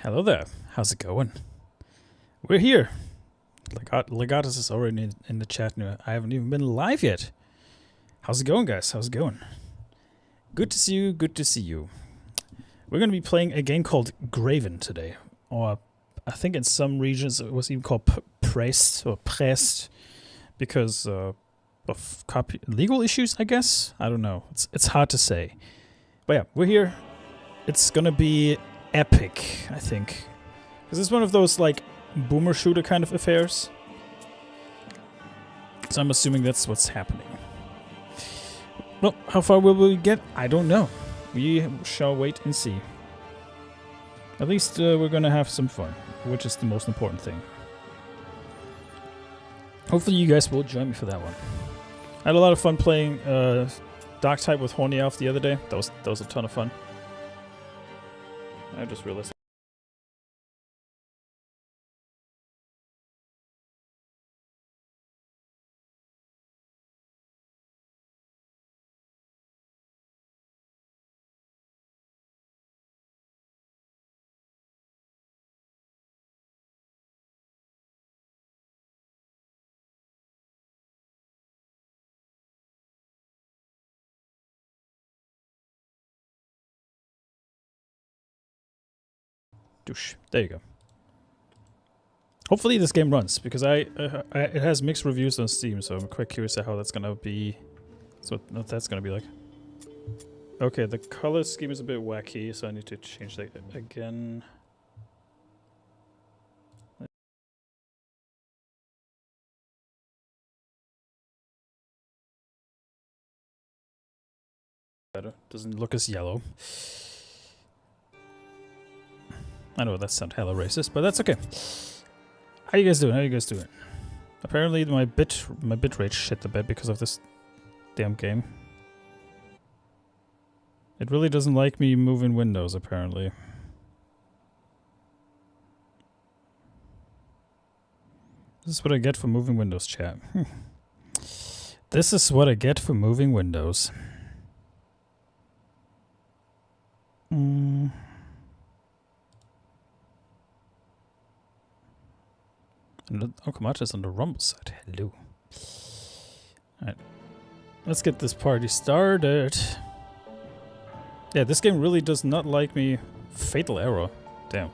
Hello there. How's it going? We're here. Legatus is already in the chat now. I haven't even been live yet. How's it going, guys? How's it going? Good to see you. Good to see you. We're going to be playing a game called Graven today. Or I think in some regions it was even called Pressed or Pressed because of legal issues, I guess? I don't know. It's hard to say. But yeah, we're here. It's going to be epic, I think. Because it's one of those, like, boomer shooter kind of affairs. So I'm assuming that's what's happening. Well, how far will we get? I don't know. We shall wait and see. At least we're gonna have some fun, which is the most important thing. Hopefully you guys will join me for that one. I had a lot of fun playing Dark Type with Horny Elf the other day. That was a ton of fun. I just realized. Douche. There you go. Hopefully this game runs, because it has mixed reviews on Steam, so I'm quite curious how that's gonna be. What that's gonna be like. Okay, the color scheme is a bit wacky, so I need to change that again. Better. Doesn't look as yellow. I know that sounds hella racist, but that's okay. How you guys doing? How you guys doing? Apparently my bitrate shit the bed because of this damn game. It really doesn't like me moving windows, apparently. This is what I get for moving windows, chat. This is what I get for moving windows. Okamacha is on the Rumble side. Hello. Alright. Let's get this party started. Yeah, this game really does not like me. Fatal error. Damn.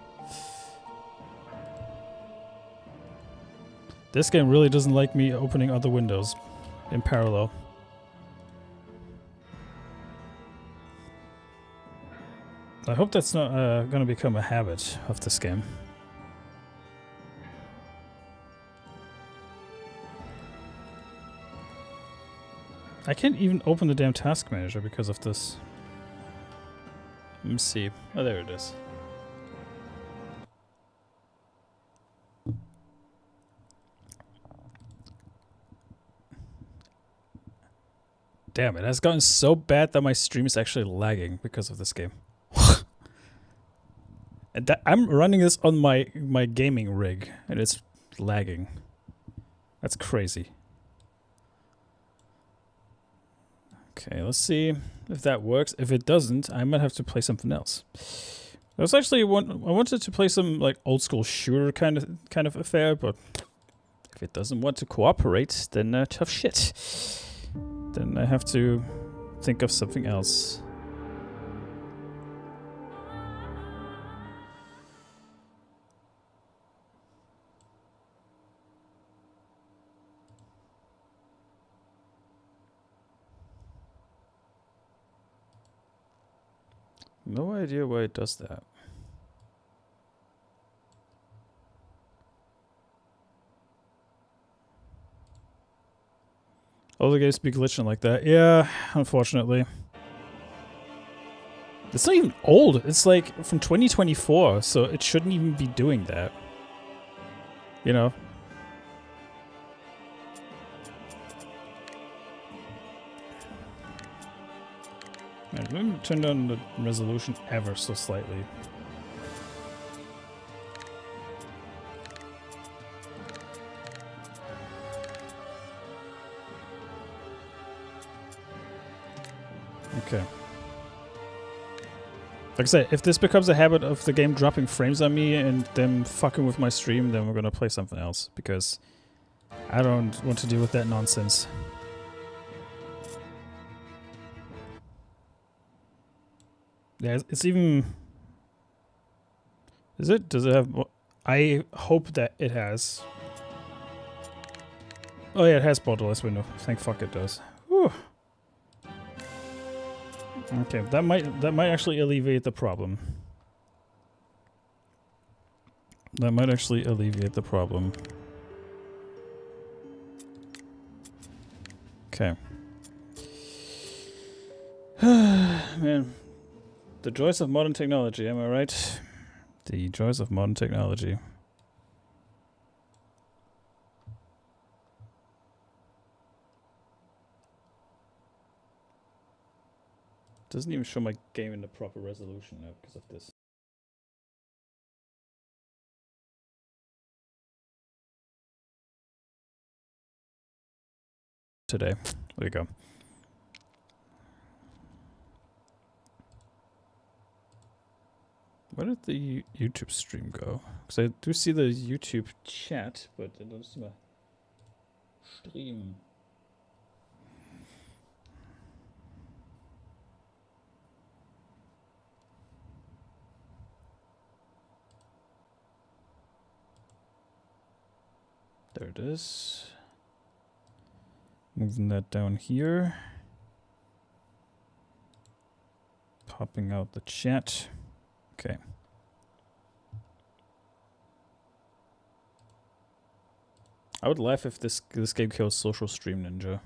This game really doesn't like me opening other windows in parallel. I hope that's not gonna become a habit of this game. I can't even open the damn task manager because of this. Let me see. Oh, there it is. Damn, it has gotten so bad that my stream is actually lagging because of this game. And I'm running this on my gaming rig, and it's lagging. That's crazy. Okay, let's see if that works. If it doesn't, I might have to play something else. I was actually I wanted to play some like old school shooter kind of affair, but if it doesn't want to cooperate, then tough shit. Then I have to think of something else. No idea why it does that. All the games be glitching like that. Yeah, unfortunately. It's not even old. It's like from 2024, so it shouldn't even be doing that. You know? Right, let me turn down the resolution ever so slightly. Okay. Like I said, if this becomes a habit of the game dropping frames on me and them fucking with my stream, then we're gonna play something else, because I don't want to deal with that nonsense. Yeah, it's even... Is it? Does it have... I hope that it has. Oh yeah, it has borderless window. Thank fuck it does. Whew. Okay, that might actually alleviate the problem. That might actually alleviate the problem. Okay. Man. The joys of modern technology, am I right? The joys of modern technology. Doesn't even show my game in the proper resolution now because of this. Today. There you go. Where did the YouTube stream go? Because I do see the YouTube chat, but I don't see my stream. There it is. Moving that down here. Popping out the chat. Okay. I would laugh if this game kills Social Stream Ninja.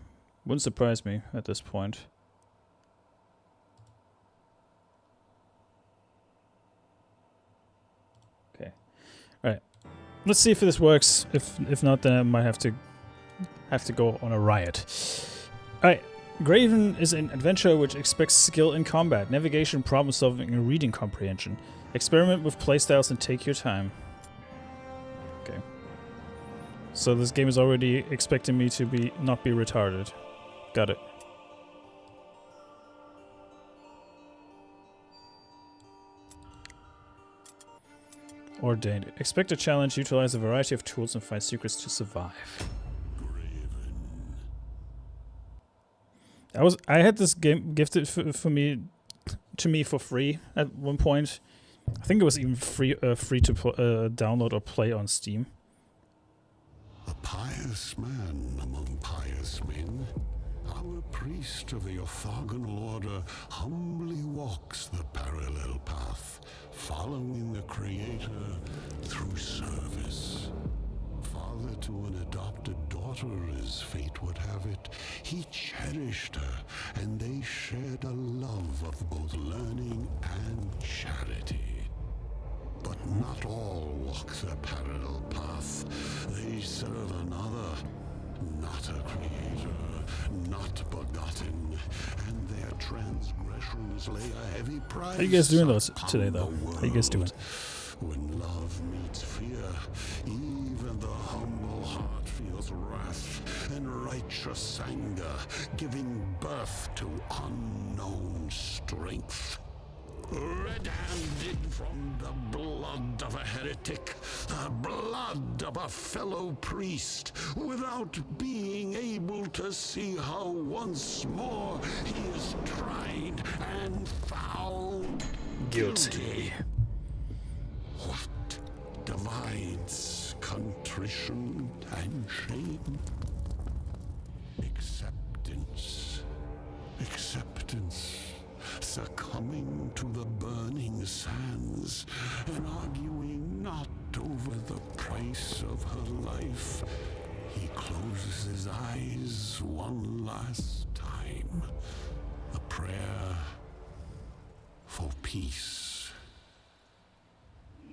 Wouldn't surprise me at this point. Okay. Alright. Let's see if this works. If not, then I might have to go on a riot. Alright. Graven is an adventure which expects skill in combat, navigation, problem solving, and reading comprehension. Experiment with playstyles and take your time. Okay. So this game is already expecting me to not be retarded. Got it. Ordained. Expect a challenge, utilize a variety of tools, and find secrets to survive. I had this game gifted to me for free at one point. I think it was even free to download or play on Steam. A pious man among pious men, our priest of the orthogonal order humbly walks the parallel path, following the Creator through service. Father to an adopted daughter, as fate would have it, he cherished her, and they shared a love of both learning and charity. But not all walk the parallel path. They serve another, not a creator, not begotten, and their transgressions lay a heavy price. How you guys doing those today, though? How you guys doing? When love meets fear, even the humble heart feels wrath and righteous anger, giving birth to unknown strength. Red-handed from the blood of a heretic, the blood of a fellow priest, without being able to see how once more he is tried and found guilty. What divides contrition and shame? Acceptance. Acceptance. Succumbing to the burning sands and arguing not over the price of her life, he closes his eyes one last time. A prayer for peace.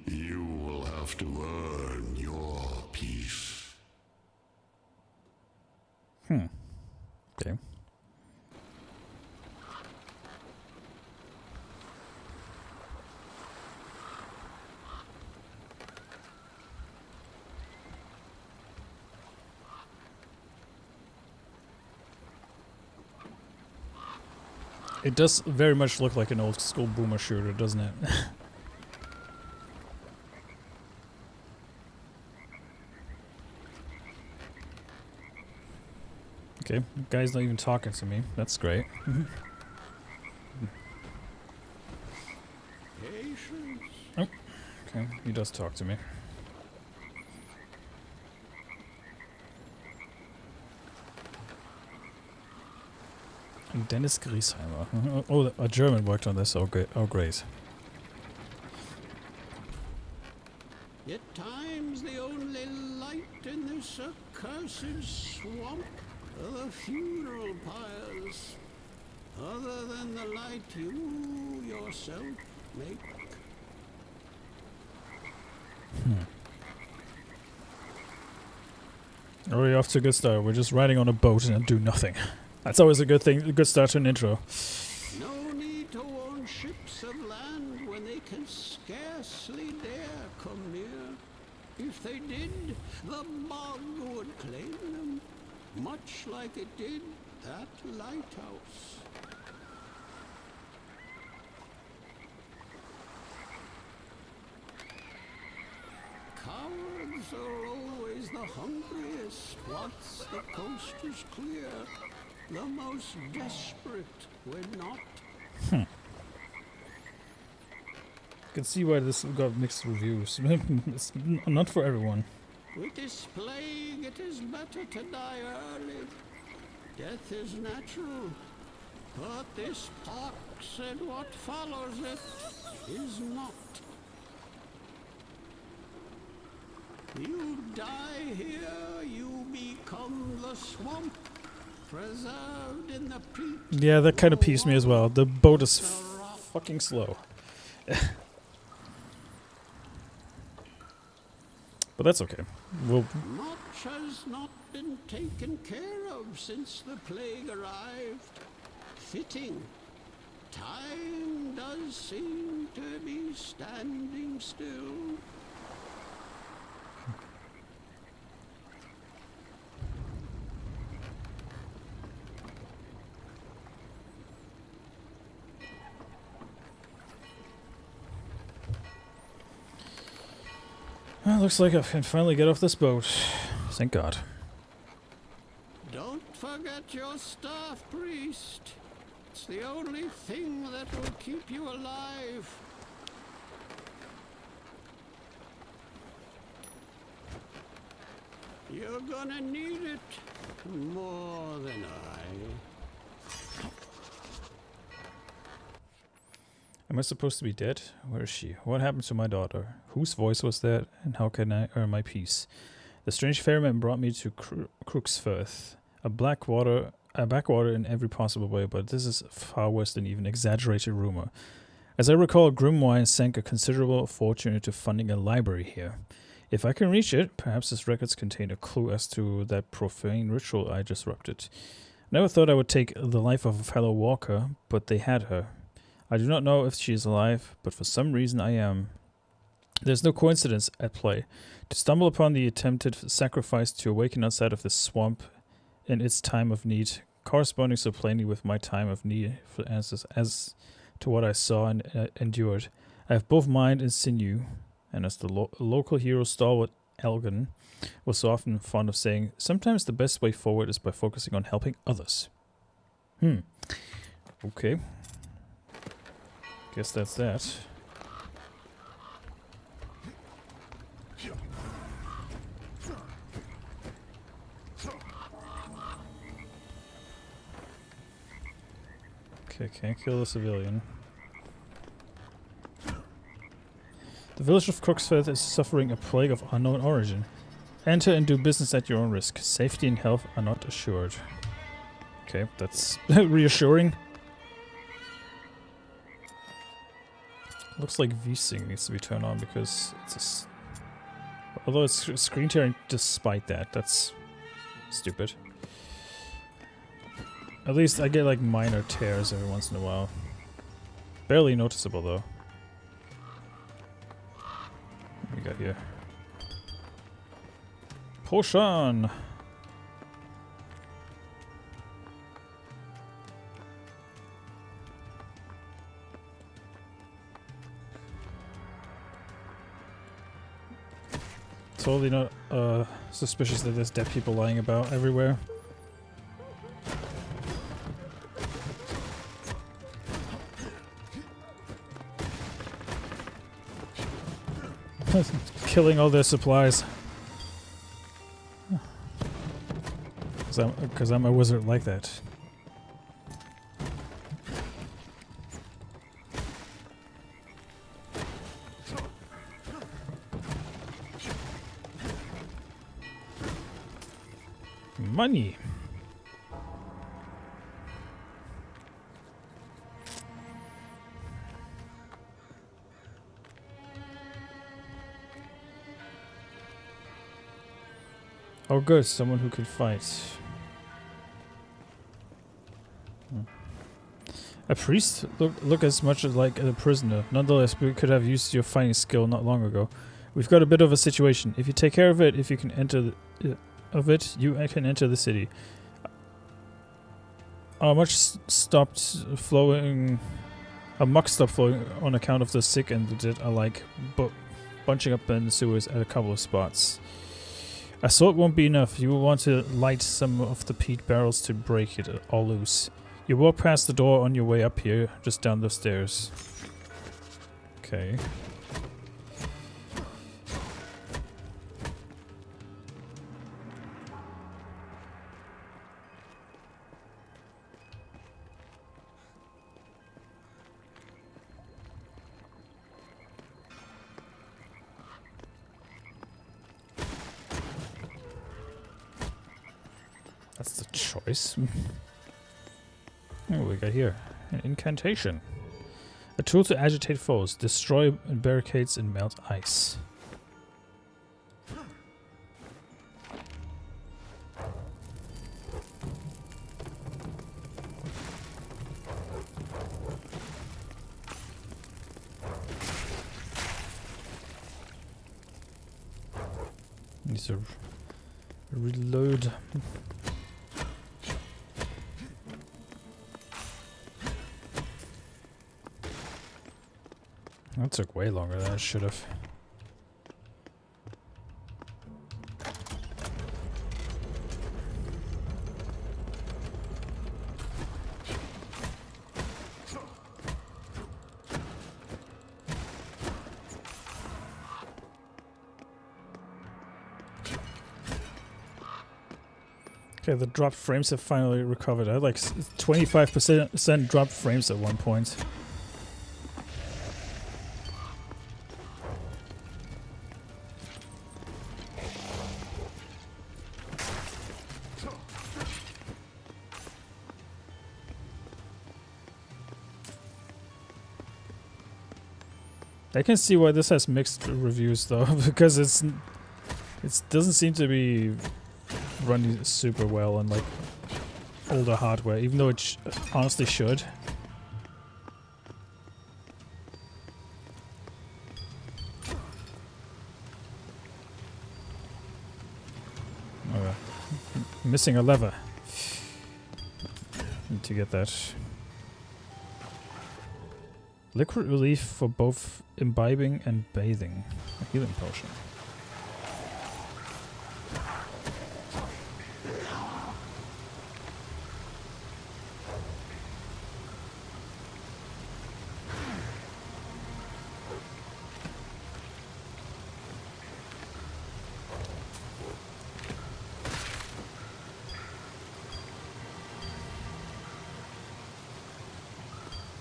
You will have to earn your peace. Okay. It does very much look like an old school boomer shooter, doesn't it? Okay, guy's not even talking to me. That's great. Patience. Oh, okay, he does talk to me. Dennis Griesheimer. Oh, a German worked on this. Oh, great. Oh, great. At times the only light in this accursed swamp are the funeral pyres, other than the light you yourself make. Already off to a good start. We're just riding on a boat and do nothing. That's always a good thing, a good start to an intro. No need to warn ships of land when they can scarcely dare come near. If they did, the bog would claim them, much like it did that lighthouse. Cowards are always the hungriest once the coast is clear. The most desperate when not. You can see why this got mixed reviews. It's not for everyone. With this plague, it is better to die early. Death is natural, but this pox and what follows it is not. You die here, you become the swamp, preserved in the peat. Yeah, that kind of peeved me as well. The boat is fucking slow. But that's okay. We'll... Much has not been taken care of since the plague arrived. Fitting. Time does seem to be standing still. Well, looks like I can finally get off this boat. Thank God. Don't forget your staff, priest. It's the only thing that will keep you alive. You're gonna need it more than I. Am I supposed to be dead? Where is she? What happened to my daughter? Whose voice was that? And how can I earn my peace? The strange ferryman brought me to Crooksfirth, a backwater in every possible way, but this is far worse than even exaggerated rumor. As I recall, Grimwine sank a considerable fortune into funding a library here. If I can reach it, perhaps its records contain a clue as to that profane ritual I disrupted. Never thought I would take the life of a fellow walker, but they had her. I do not know if she is alive, but for some reason I am. There's no coincidence at play. To stumble upon the attempted sacrifice to awaken outside of this swamp in its time of need, corresponding so plainly with my time of need for answers as to what I saw and endured. I have both mind and sinew, and as the local hero stalwart Elgin was so often fond of saying, sometimes the best way forward is by focusing on helping others. Okay. Guess that's that. Okay, can't kill the civilian. The village of Crooksfirth is suffering a plague of unknown origin. Enter and do business at your own risk. Safety and health are not assured. Okay, that's reassuring. Looks like VSync needs to be turned on because it's although it's screen tearing despite that, that's stupid. At least I get like minor tears every once in a while. Barely noticeable though. What we got here? Potion! Totally not suspicious that there's dead people lying about everywhere. Killing all their supplies. Because I'm a wizard like that. Money. Oh good, someone who can fight. A priest? Look as much like a prisoner. Nonetheless, we could have used your fighting skill not long ago. We've got a bit of a situation. If you take care of it, you can enter the city. Our muck stopped flowing on account of the sick and the dead alike, but bunching up in the sewers at a couple of spots. A sword won't be enough. You will want to light some of the peat barrels to break it all loose. You walk past the door on your way up here, just down the stairs. Okay. That's the choice. What we got here? An incantation. A tool to agitate foes, destroy barricades and melt ice. Need to reload. That took way longer than it should have. Okay, the dropped frames have finally recovered. I had like 25% dropped frames at one point. I can see why this has mixed reviews though, because it doesn't seem to be running super well on like older hardware, even though it honestly should. Oh, missing a lever. Need to get that. Liquid relief for both imbibing and bathing. A healing potion.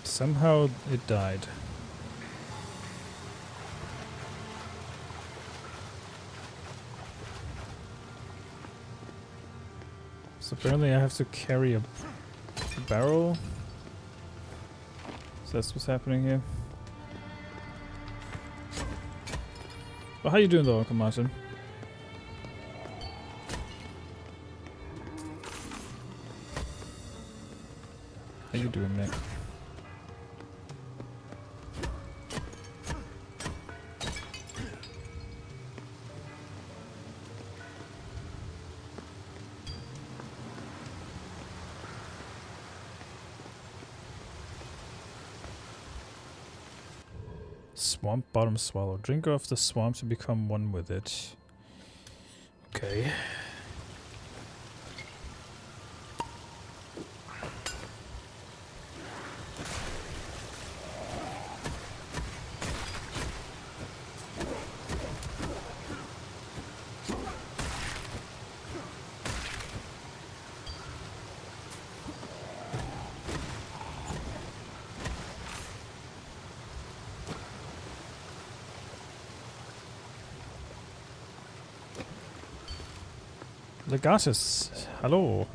Somehow it died. So apparently I have to carry a barrel. So that's what's happening here. Well, how you doing though, Uncle Martin? How you doing, Nick? Swamp bottom swallow. Drink of the swamp to become one with it. Okay. Legatus, hello.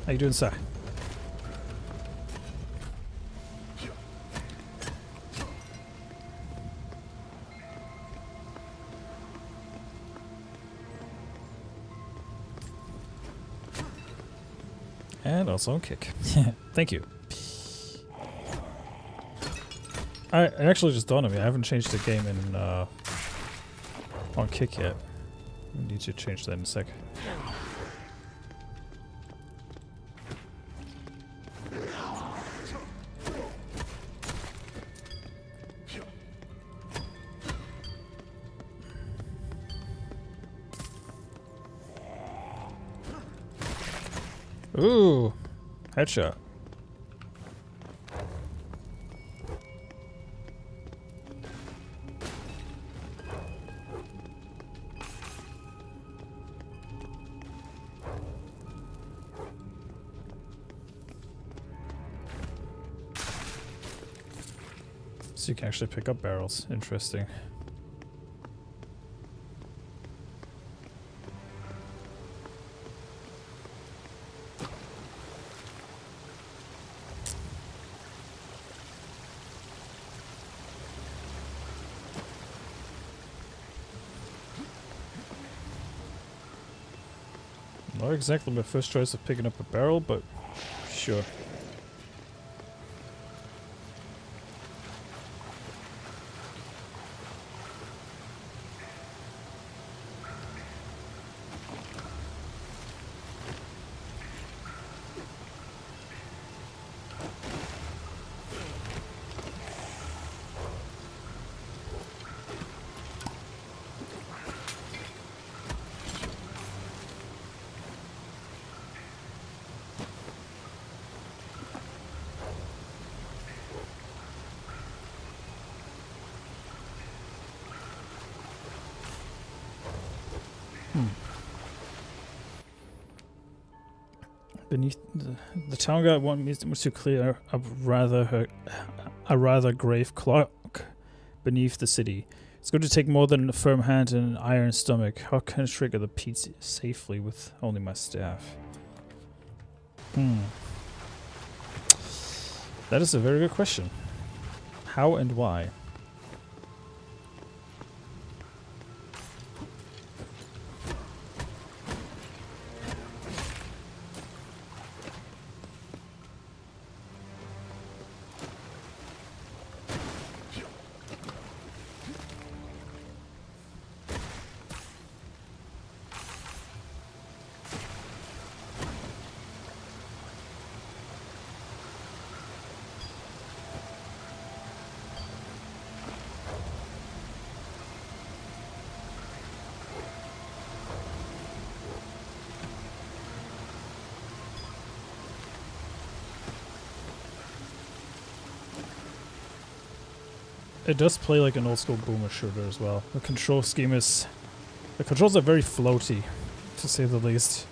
How you doing, sir? And also a kick. Thank you. I actually just dawned on me. I haven't changed the game in on kick yet. I need to change that in a sec. Ooh, headshot. So you can actually pick up barrels. Interesting. Not exactly my first choice of picking up a barrel, but sure. Beneath the town guard wants me to clear a rather grave clock beneath the city. It's going to take more than a firm hand and an iron stomach. How can I trigger the pizza safely with only my staff? That is a very good question. How and why? It does play like an old school boomer shooter as well. The control scheme is... The controls are very floaty, to say the least.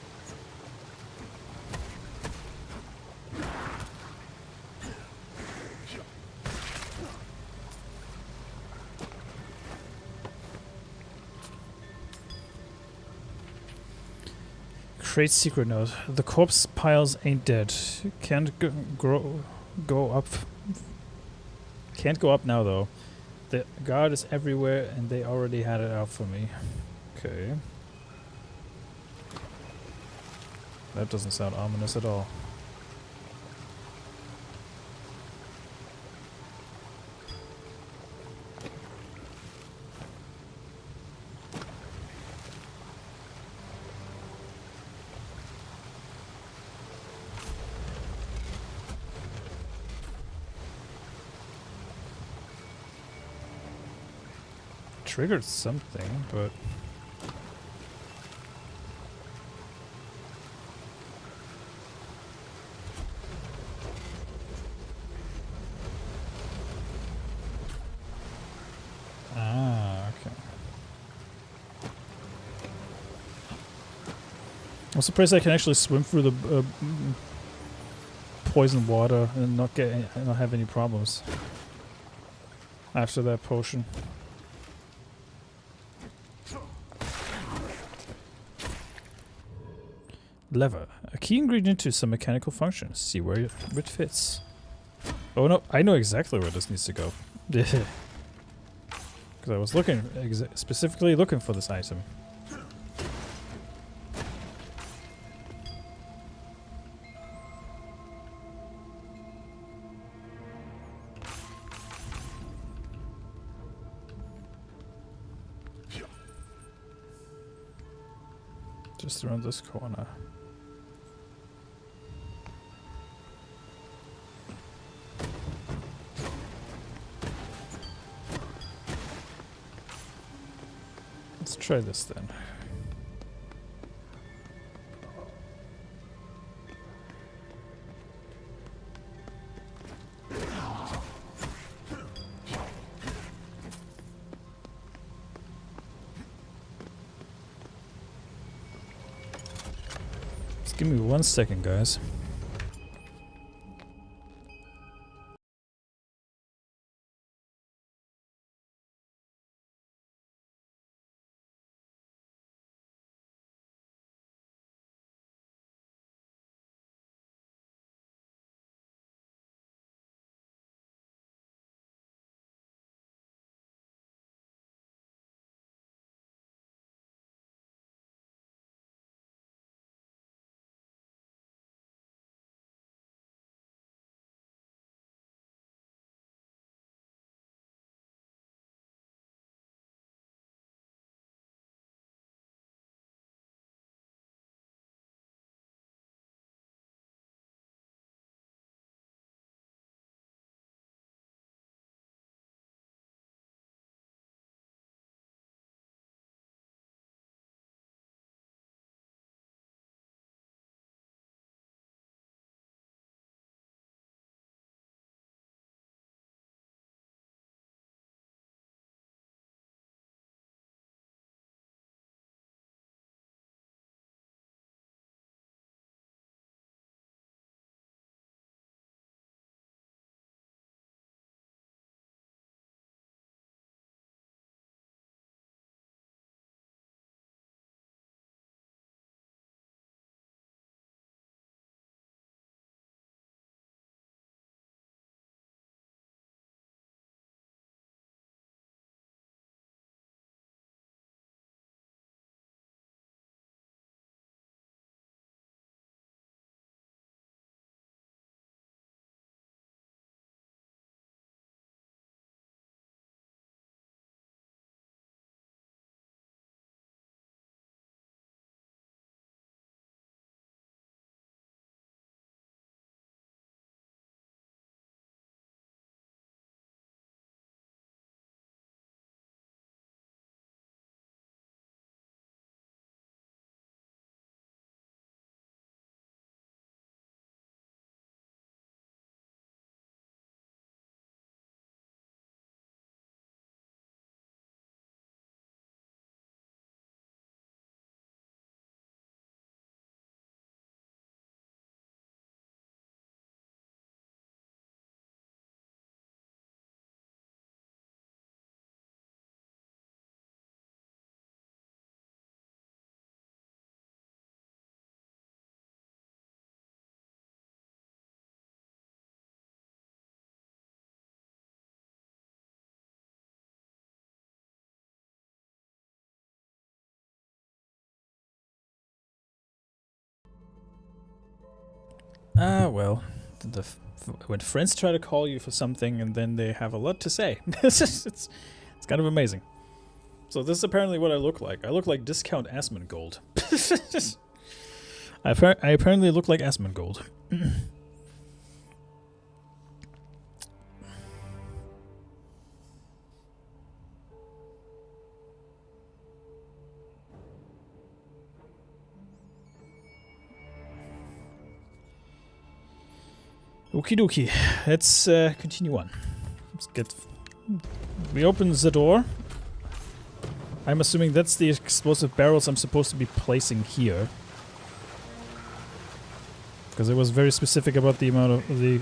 Great secret note. The corpse piles ain't dead. Can't go up. Can't go up now though. The guard is everywhere and they already had it out for me. Okay. That doesn't sound ominous at all. triggered something, but... Ah, okay. I'm surprised I can actually swim through the poison water and not have any problems after that potion. Lever, a key ingredient to some mechanical functions. See where it fits. Oh no, I know exactly where this needs to go. Because I was specifically looking for this item. Just around this corner. Let's try this then. Just give me 1 second, guys. Ah, well, when friends try to call you for something and then they have a lot to say, it's kind of amazing. So this is apparently what I look like. I look like discount Asmongold. I apparently look like Asmongold. Okie dokie. Let's continue on. Let's get... We open the door. I'm assuming that's the explosive barrels I'm supposed to be placing here. Because it was very specific about the amount of the...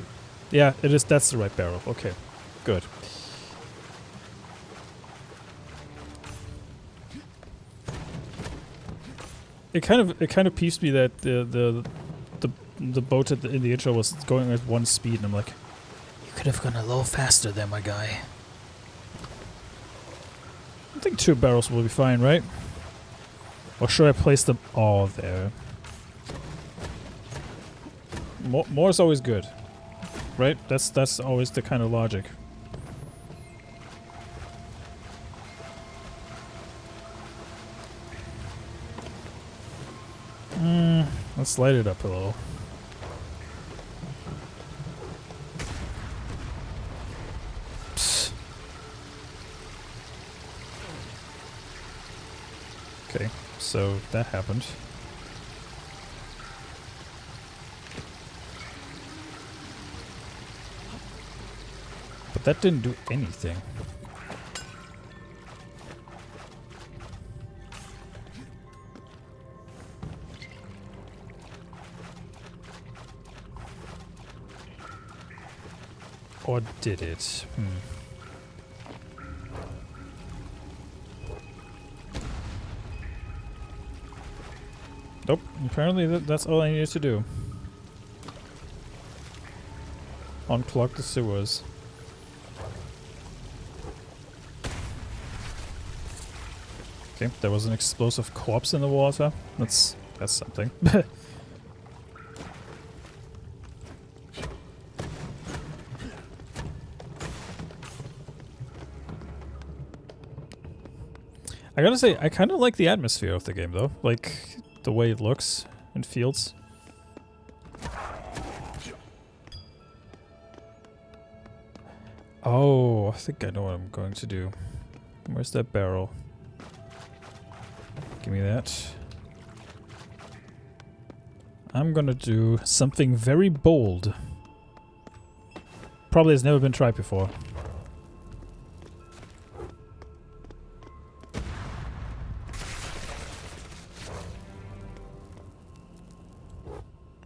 Yeah, it is. That's the right barrel. Okay, good. It kind of peeves me that the boat in the intro was going at 1 speed, and I'm like, you could have gone a little faster there, my guy. I think 2 barrels will be fine, right? Or should I place them all there? More is always good, right? That's always the kind of logic. Let's light it up a little. Psst. Okay, so that happened. But that didn't do anything. Or did it? Nope, apparently that's all I needed to do. Unclog the sewers. Okay, there was an explosive corpse in the water. That's something. I gotta say, I kind of like the atmosphere of the game, though. Like, the way it looks and feels. Oh, I think I know what I'm going to do. Where's that barrel? Give me that. I'm gonna do something very bold. Probably has never been tried before.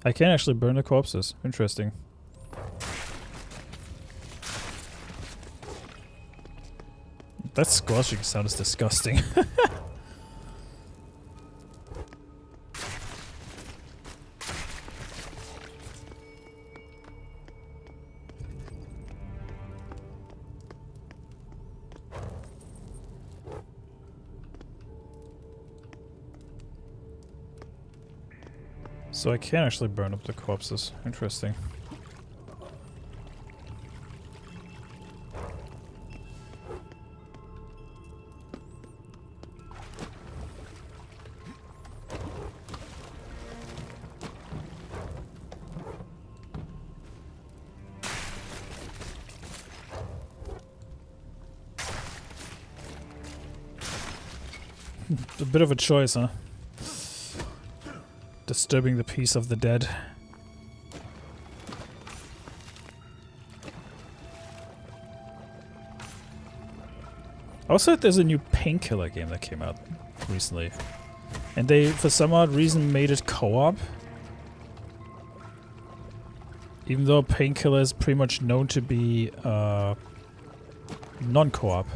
I can actually burn the corpses. Interesting. That squashing sound is disgusting. So I can actually burn up the corpses. Interesting. A bit of a choice, huh? Disturbing the peace of the dead. Also, there's a new painkiller game that came out recently. And they, for some odd reason, made it co-op. Even though painkiller is pretty much known to be non-co-op.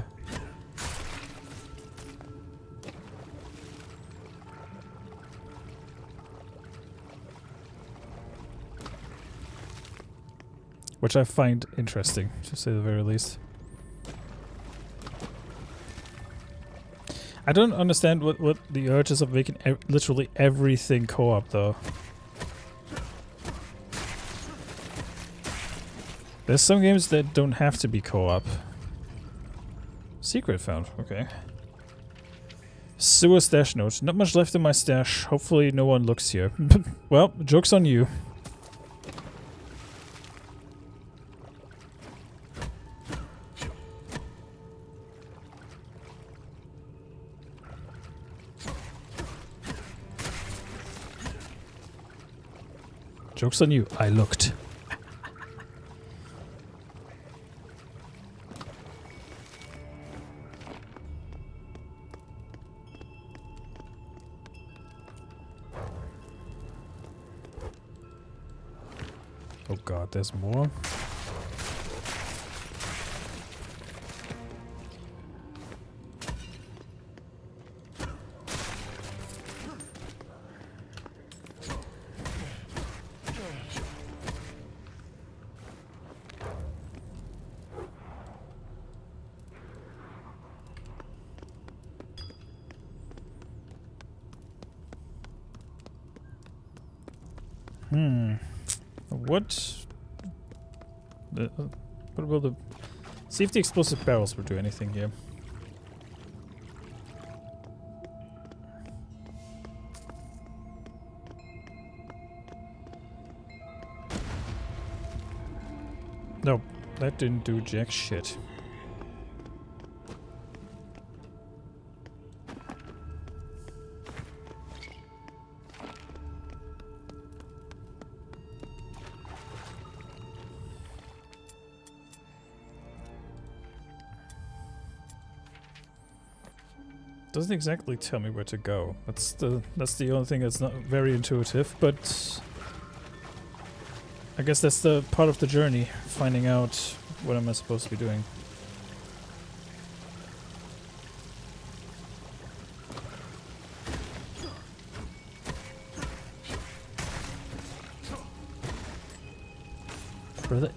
Which I find interesting, to say the very least. I don't understand what the urge is of making literally everything co-op, though. There's some games that don't have to be co-op. Secret found, okay. Sewer stash note. Not much left in my stash. Hopefully no one looks here. Well, joke's on you. Joke's on you. I looked. Oh god, there's more. What? What will the... See if the explosive barrels will do anything here. No, that didn't do jack shit. Doesn't exactly tell me where to go. That's the only thing that's not very intuitive, but I guess that's the part of the journey, finding out what am I supposed to be doing. Brother,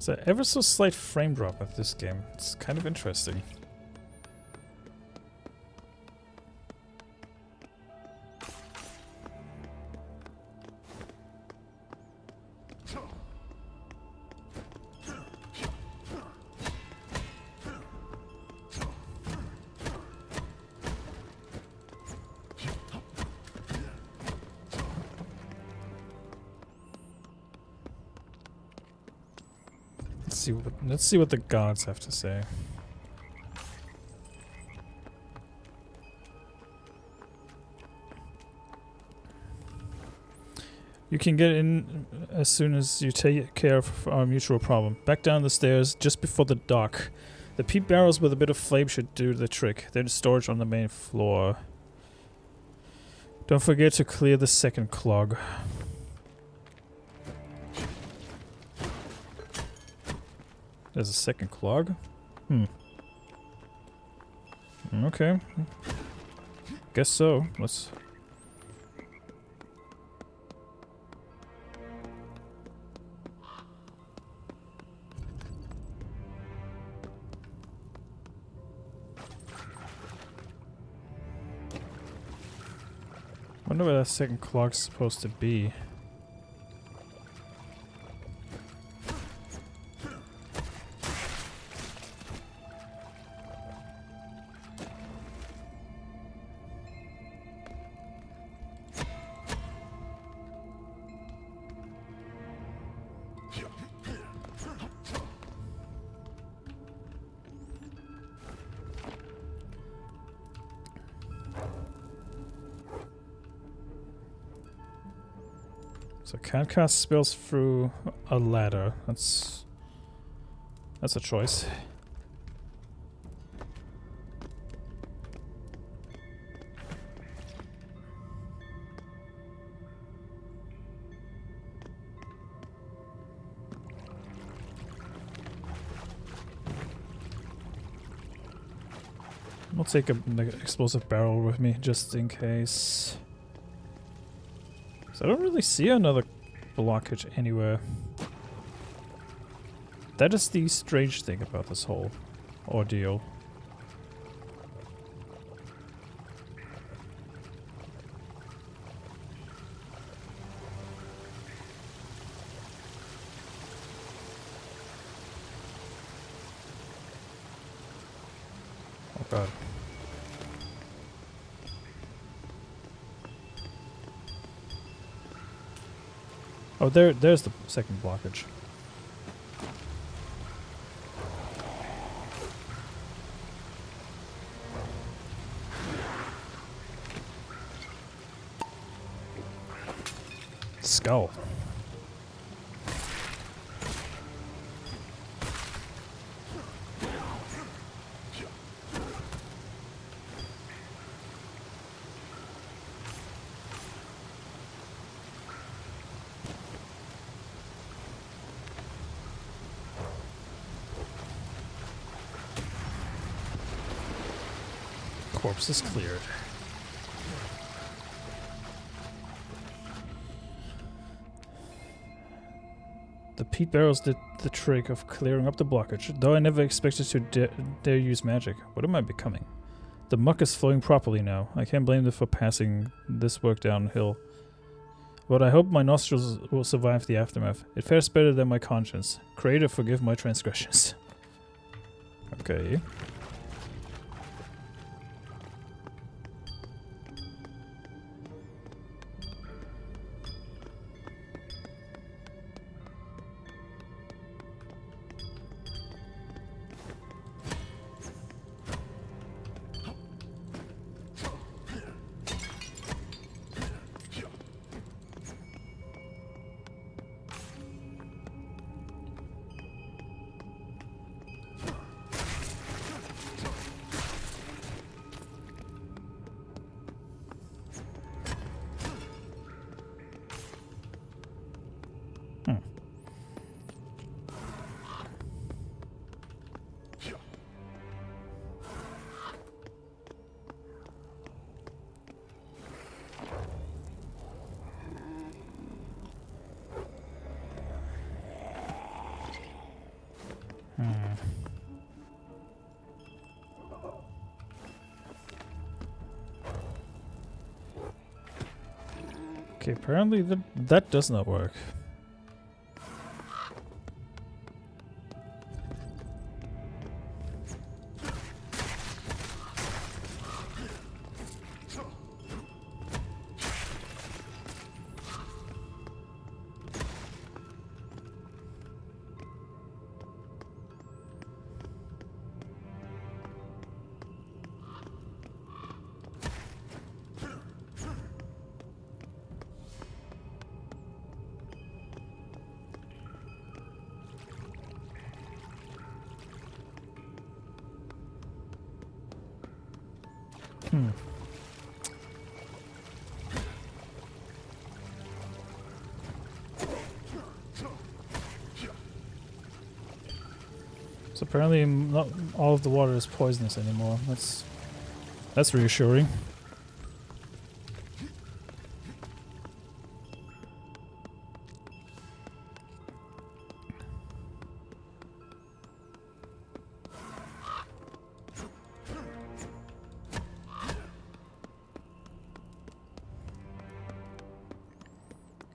It's an ever so slight frame drop with this game. It's kind of interesting. Let's see what the gods have to say. You can get in as soon as you take care of our mutual problem. Back down the stairs just before the dock. The peat barrels with a bit of flame should do the trick. There's storage on the main floor. Don't forget to clear the second clog. There's a second clog? Okay. Guess so. Let's... wonder where that second clog's supposed to be. So can't cast spells through a ladder. That's a choice. I'll take an explosive barrel with me just in case. I don't really see another blockage anywhere. That is the strange thing about this whole ordeal. Oh god. Oh, there's the second blockage. Skull. Corpse is cleared. The peat barrels did the trick of clearing up the blockage, though I never expected to dare use magic. What am I becoming? The muck is flowing properly now. I can't blame them for passing this work downhill. But I hope my nostrils will survive the aftermath. It fares better than my conscience. Creator, forgive my transgressions. Okay. Okay, apparently that does not work. So apparently not all of the water is poisonous anymore. That's reassuring.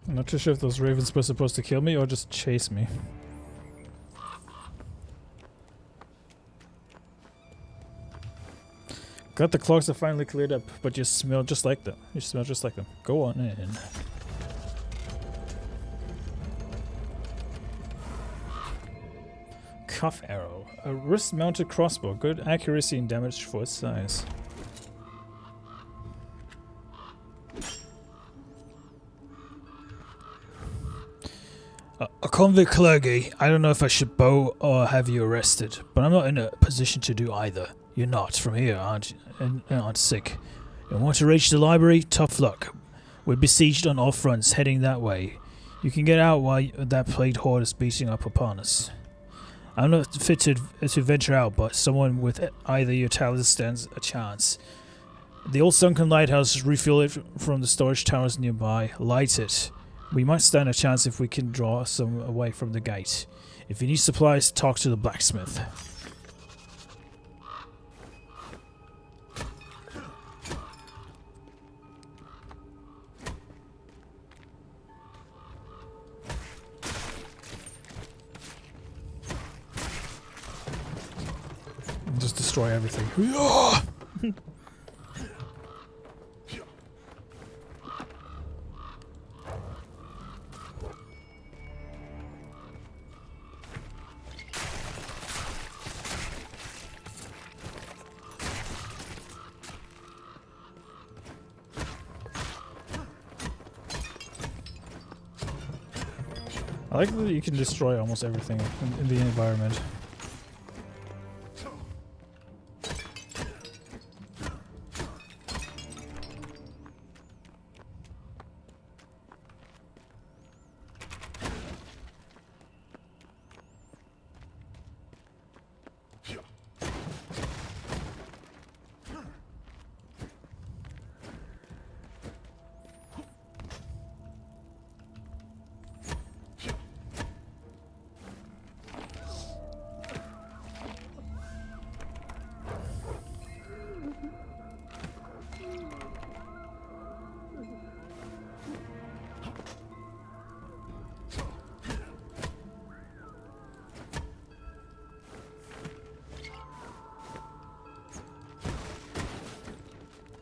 I'm not too sure if those ravens were supposed to kill me or just chase me. Glad the clogs are finally cleared up, but you smell just like them. You smell just like them. Go on in. Cuff arrow. A wrist-mounted crossbow. Good accuracy and damage for its size. A convict clergy. I don't know if I should bow or have you arrested, but I'm not in a position to do either. You're not from here, aren't sick. You want to reach the library? Tough luck. We're besieged on all fronts, heading that way. You can get out while that plagued horde is beating up upon us. I'm not fit to venture out, but someone with either your talents stands a chance. The old sunken lighthouse, refuel it from the storage towers nearby. Light it. We might stand a chance if we can draw some away from the gate. If you need supplies, talk to the blacksmith. Just destroy everything. I like that you can destroy almost everything in the environment.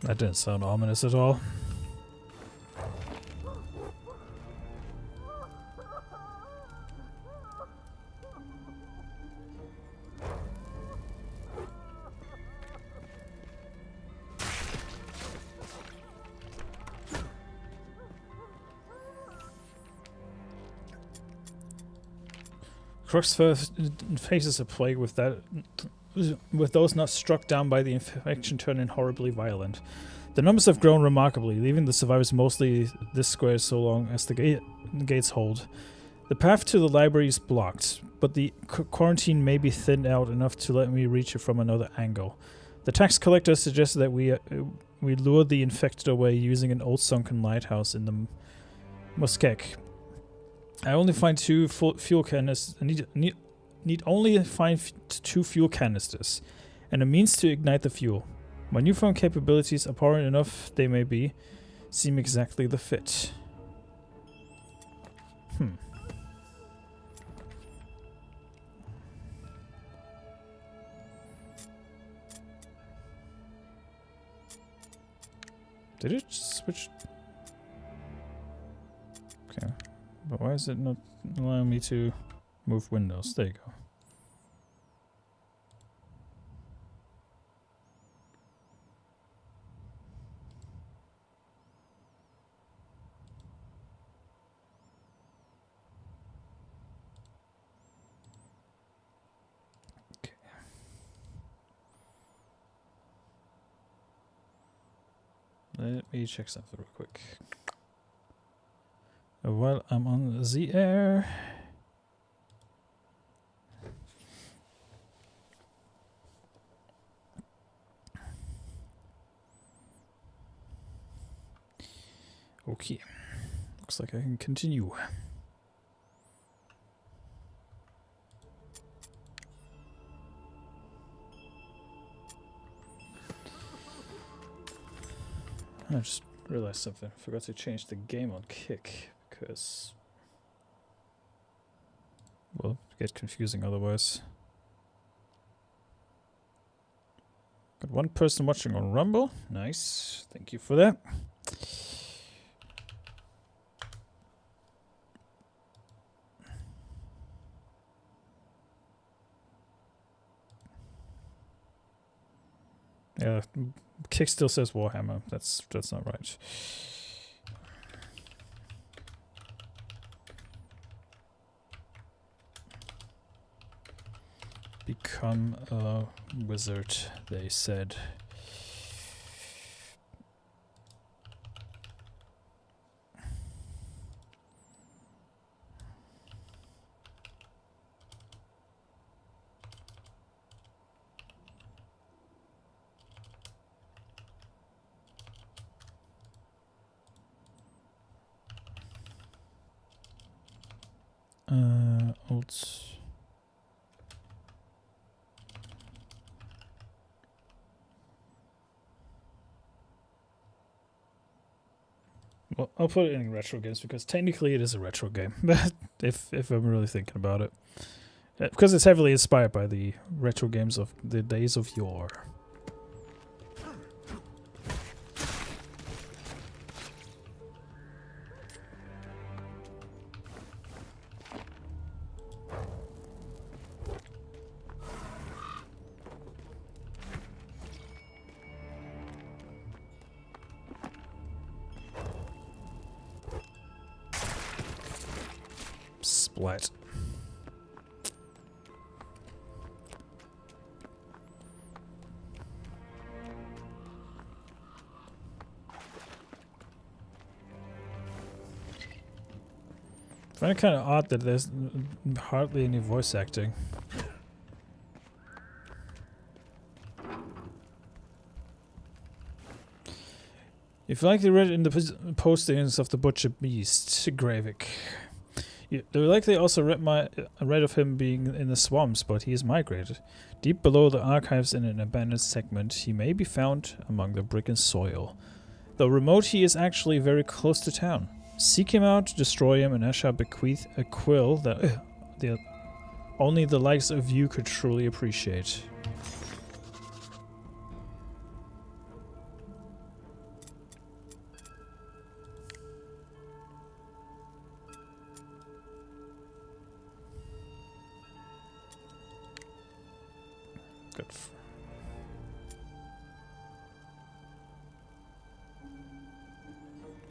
That didn't sound ominous at all. Crux faces a plague with those not struck down by the infection turning horribly violent. The numbers have grown remarkably, leaving the survivors mostly this square so long as the gates hold. The path to the library is blocked, but the quarantine may be thinned out enough to let me reach it from another angle. The tax collector suggested that we lure the infected away using an old sunken lighthouse in the Muskeg. I only find two fuel canisters. Need only find two fuel canisters, and a means to ignite the fuel. My newfound capabilities, abhorrent enough they may be, seem exactly the fit. Did it switch? Okay. But why is it not allowing me to move windows? There you go. Okay. Let me check something real quick. While I'm on the air. Okay. Looks like I can continue. I just realized something. Forgot to change the game on kick. Because, well, it gets confusing otherwise. Got one person watching on Rumble. Nice. Thank you for that. Yeah, kick still says Warhammer. That's not right. Become a wizard, they said. Alt. Well, I'll put it in retro games because technically it is a retro game. if I'm really thinking about it, because it's heavily inspired by the retro games of the days of yore. Splat. I find it kind of odd that there's hardly any voice acting. If you likely read in the postings of the Butcher Beast, Graven, they likely also read of him being in the swamps, but he has migrated. Deep below the archives in an abandoned segment, he may be found among the brick and soil. Though remote, he is actually very close to town. Seek him out, destroy him, and Asha bequeath a quill that only the likes of you could truly appreciate. Good.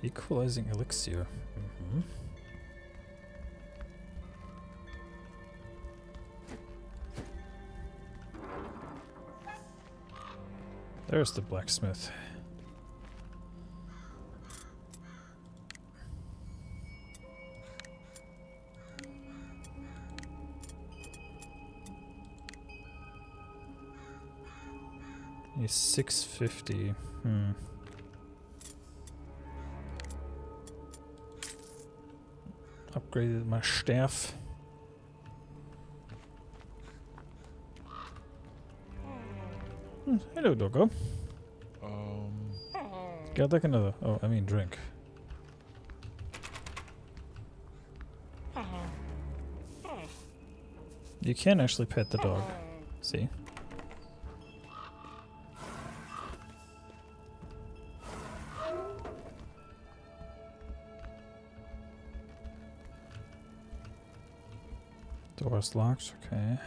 Equalizing elixir. There's the blacksmith. He's 650. Upgraded my staff. Hello, doggo. Got like another. Oh, I mean drink. You can actually pet the dog. See? Door's locked, okay.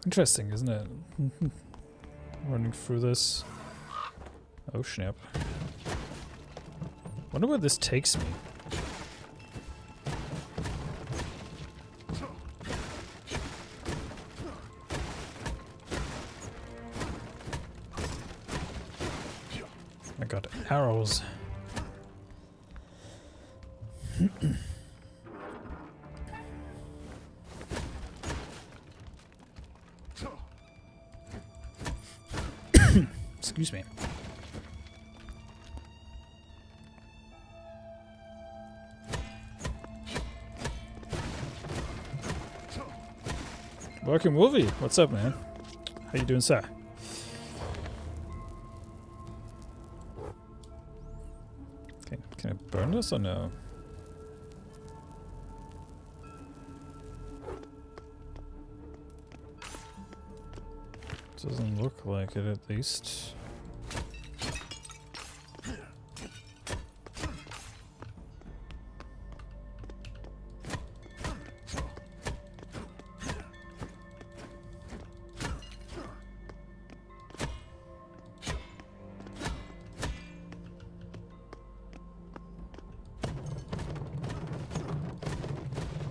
Interesting, isn't it? Running through this. Oh snap. Wonder where this takes me. I got arrows. Excuse me. Working movie. What's up, man? How you doing, sir? Okay, can I burn this or no? Doesn't look like it, at least.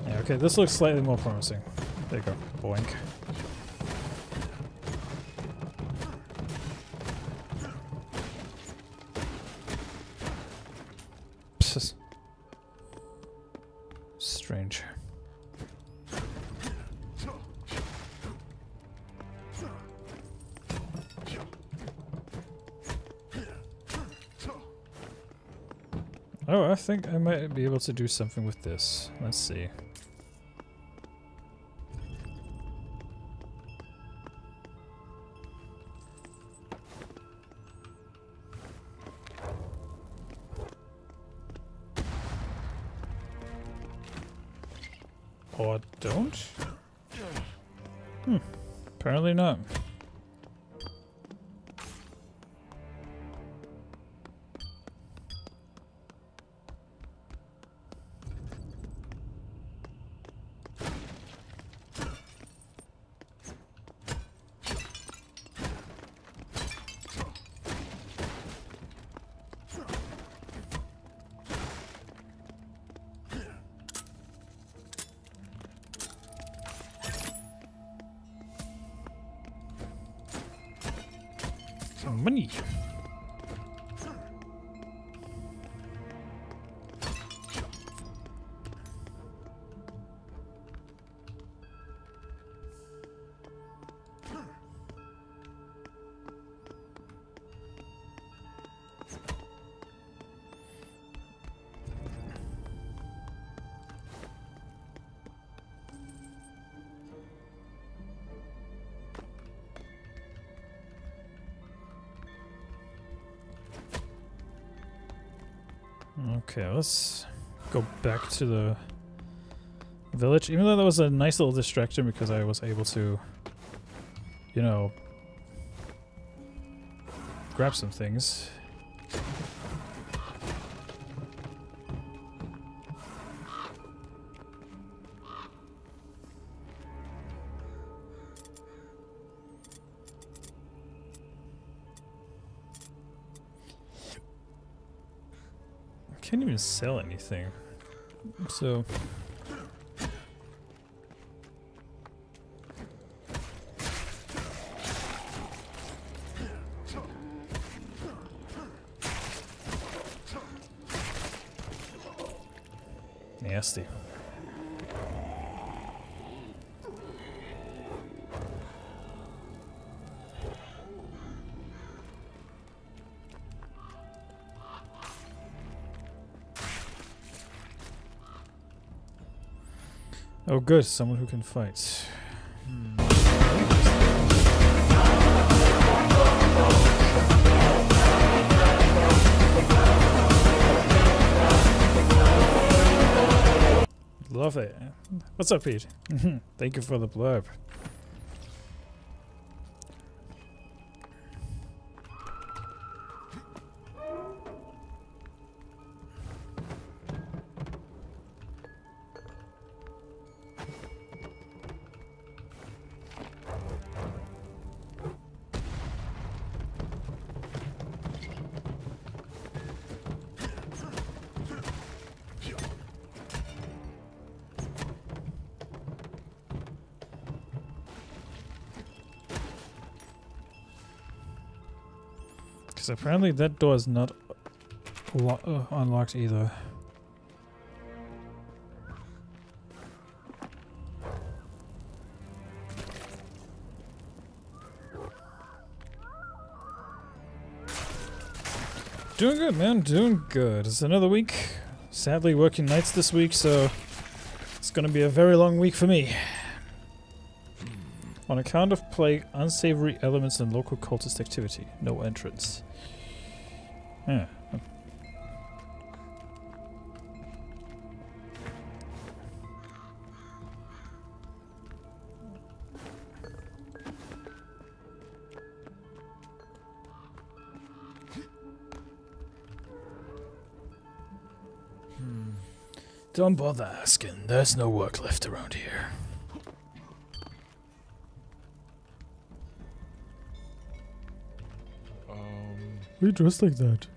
Yeah, okay, this looks slightly more promising. There you go. Boink. Strange. Oh, I think I might be able to do something with this. Let's see. Or don't? Apparently not. Money. Okay, let's go back to the village. Even though that was a nice little distraction because I was able to, you know, grab some things. Can't even sell anything. So nasty. Oh good, someone who can fight. Love it. What's up, Pete? Thank you for the blurb. Because apparently that door is not unlocked either. Doing good, man. Doing good. It's another week. Sadly, working nights this week, so it's gonna be a very long week for me. On account of plague, unsavory elements and local cultist activity. No entrance. Yeah. Don't bother asking. There's no work left around here. Why are you dressed like that?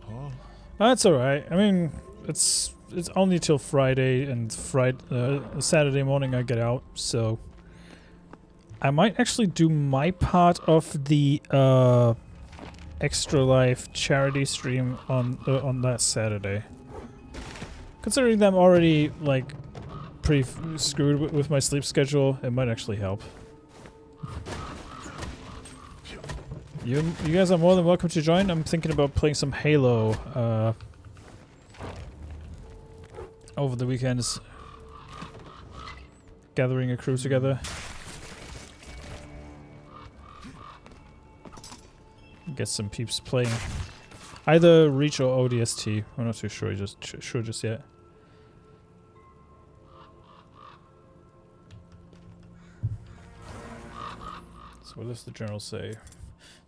Huh? That's alright. I mean, it's only till Friday, and Saturday morning I get out, so I might actually do my part of the Extra Life charity stream on that Saturday. Considering that I'm already like pretty screwed with my sleep schedule, it might actually help. You guys are more than welcome to join. I'm thinking about playing some Halo over the weekends. Gathering a crew together. Get some peeps playing. Either Reach or ODST. I'm not too sure just yet. So what does the journal say?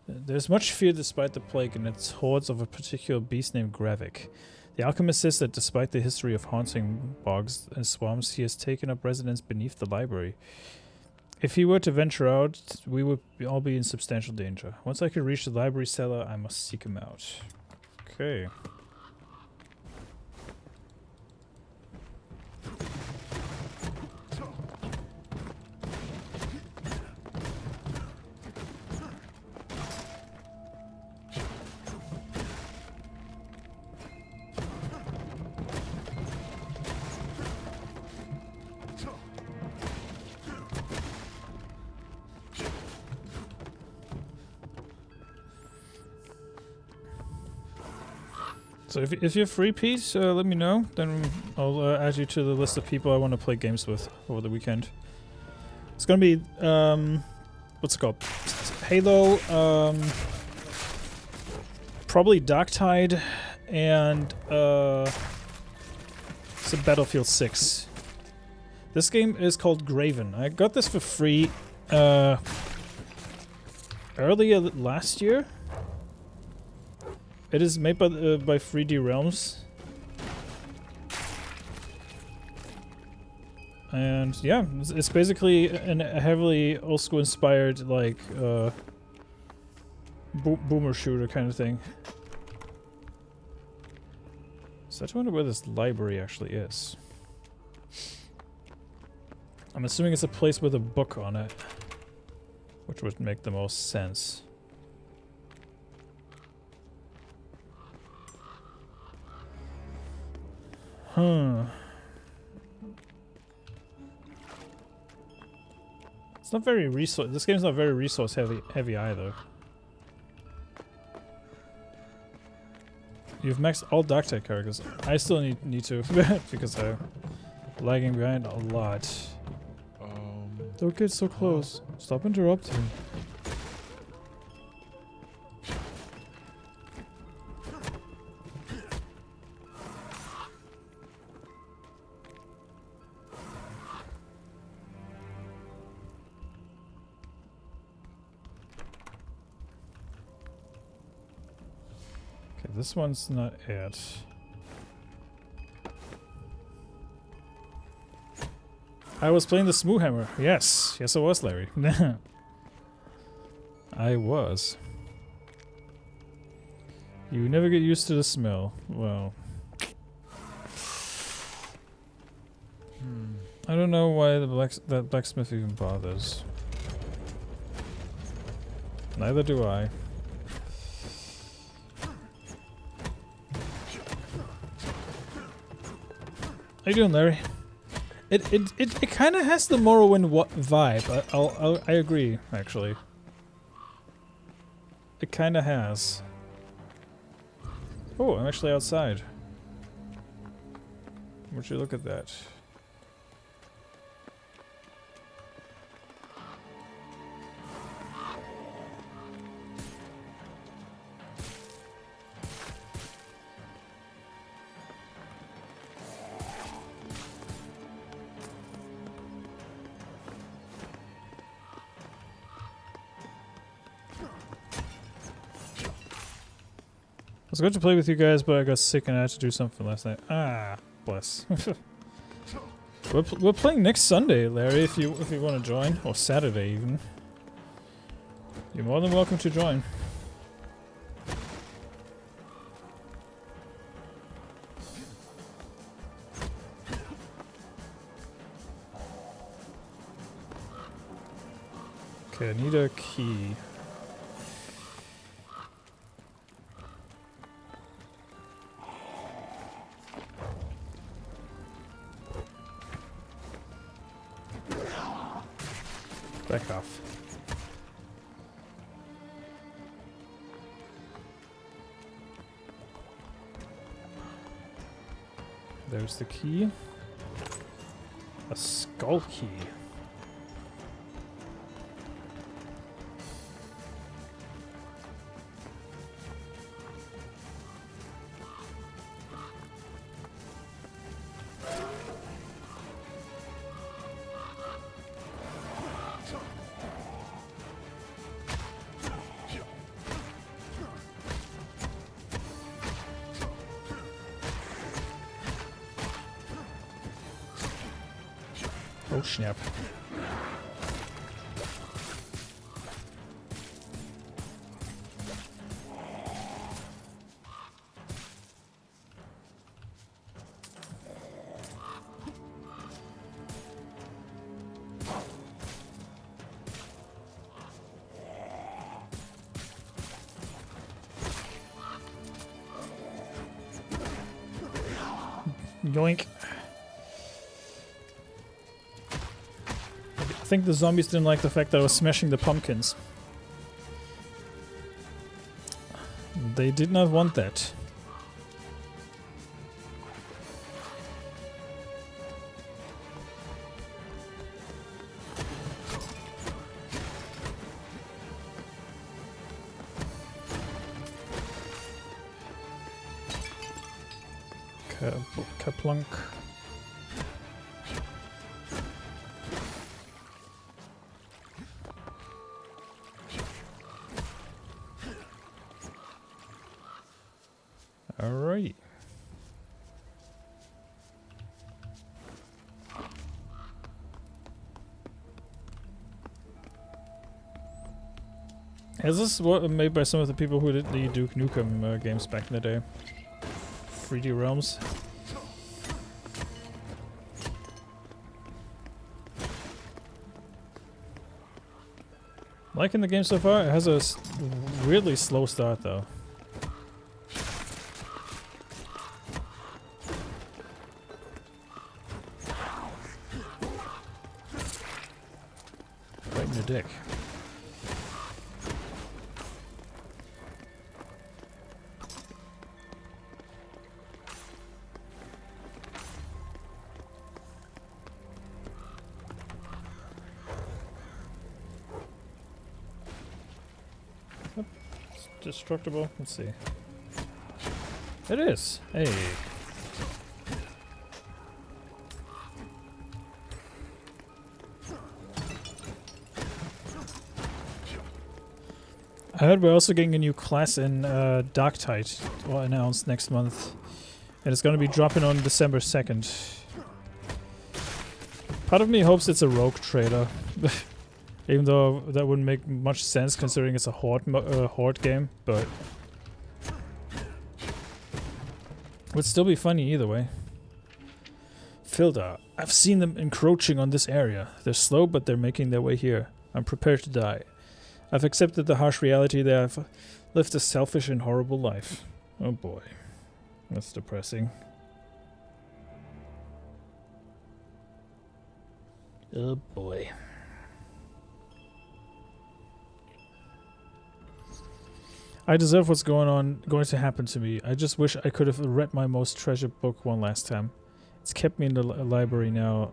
There's much fear despite the plague and its hordes of a particular beast named Graven. The alchemist says that despite the history of haunting bogs and swamps, he has taken up residence beneath the library. If he were to venture out, we would all be in substantial danger. Once I could reach the library cellar, I must seek him out. Okay. So if you're free, Pete, let me know. Then I'll add you to the list of people I want to play games with over the weekend. It's gonna be what's it called? Halo, probably Darktide, and some Battlefield 6. This game is called Graven. I got this for free earlier last year. It is made by 3D Realms. And yeah, it's basically a heavily old school inspired like boomer shooter kind of thing. So I wonder where this library actually is. I'm assuming it's a place with a book on it, which would make the most sense. Huh. It's not very this game's not very resource heavy either. You've maxed all Darktide characters. I still need to because I'm lagging behind a lot. Don't get so close. Stop interrupting. This one's not it. I was playing the Smu hammer. Yes. Yes, I was, Larry. I was. You never get used to the smell. Well. I don't know why that blacksmith even bothers. Neither do I. How you doing, Larry? It kind of has the Morrowind vibe. I agree, actually. It kind of has. Oh, I'm actually outside. Would you look at that? I was going to play with you guys, but I got sick and I had to do something last night. Ah, bless. We're playing next Sunday, Larry, if you want to join. Or Saturday, even. You're more than welcome to join. Okay, I need a key. Back off. There's the key. A skull key. Oh snap. Yoink. I think the zombies didn't like the fact that I was smashing the pumpkins. They did not want that. Kaplunk. Alright. Is this what made by some of the people who did the Duke Nukem games back in the day? 3D Realms. Liking the game so far. It has a weirdly slow start though. Right in the dick. Destructible. Let's see. It is. Hey. I heard we're also getting a new class in Darktide, announced next month, and it's going to be dropping on December 2nd. Part of me hopes it's a rogue trader. Even though that wouldn't make much sense considering it's a horde game, but would still be funny either way. Filda, I've seen them encroaching on this area. They're slow, but they're making their way here. I'm prepared to die. I've accepted the harsh reality that I've lived a selfish and horrible life. Oh boy. That's depressing. Oh boy. I deserve what's going to happen to me. I just wish I could have read my most treasured book one last time. It's kept me in the library now.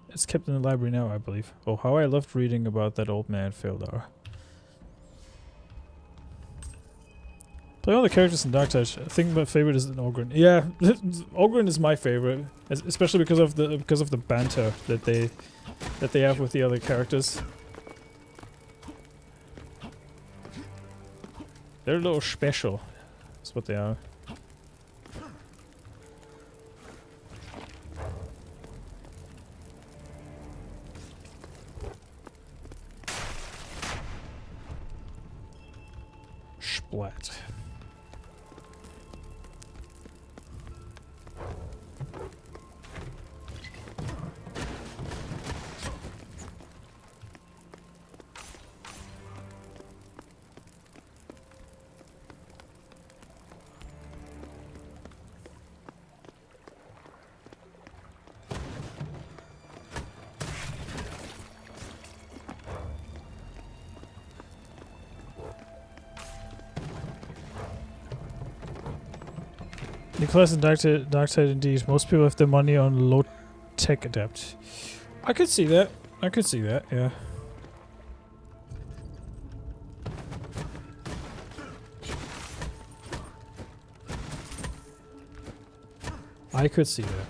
It's kept in the library now, I believe. Oh, how I loved reading about that old man, Fildar. Play all the characters in Darktide. I think my favorite is Ogren. Yeah, Ogren is my favorite, especially because of the banter that they have with the other characters. They're a little special. That's what they are. Splat. New class in dark side indeed. Most people have their money on low tech adapt. I could see that. I could see that, yeah. I could see that.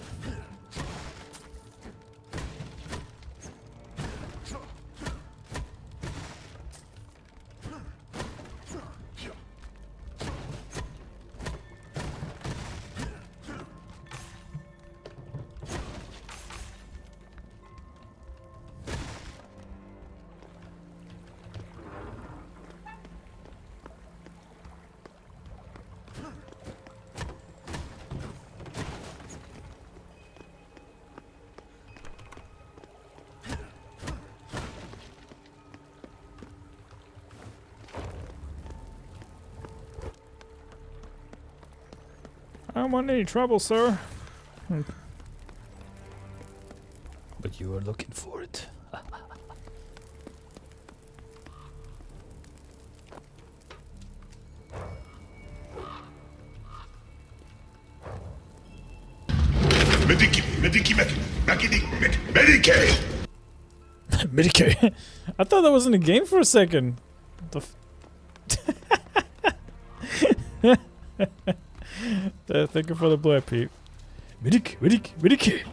I don't want any trouble, sir. But you are looking for it. Medicaid. I thought that was in the game for a second. The thank you for the blood, Pete. Medicaid.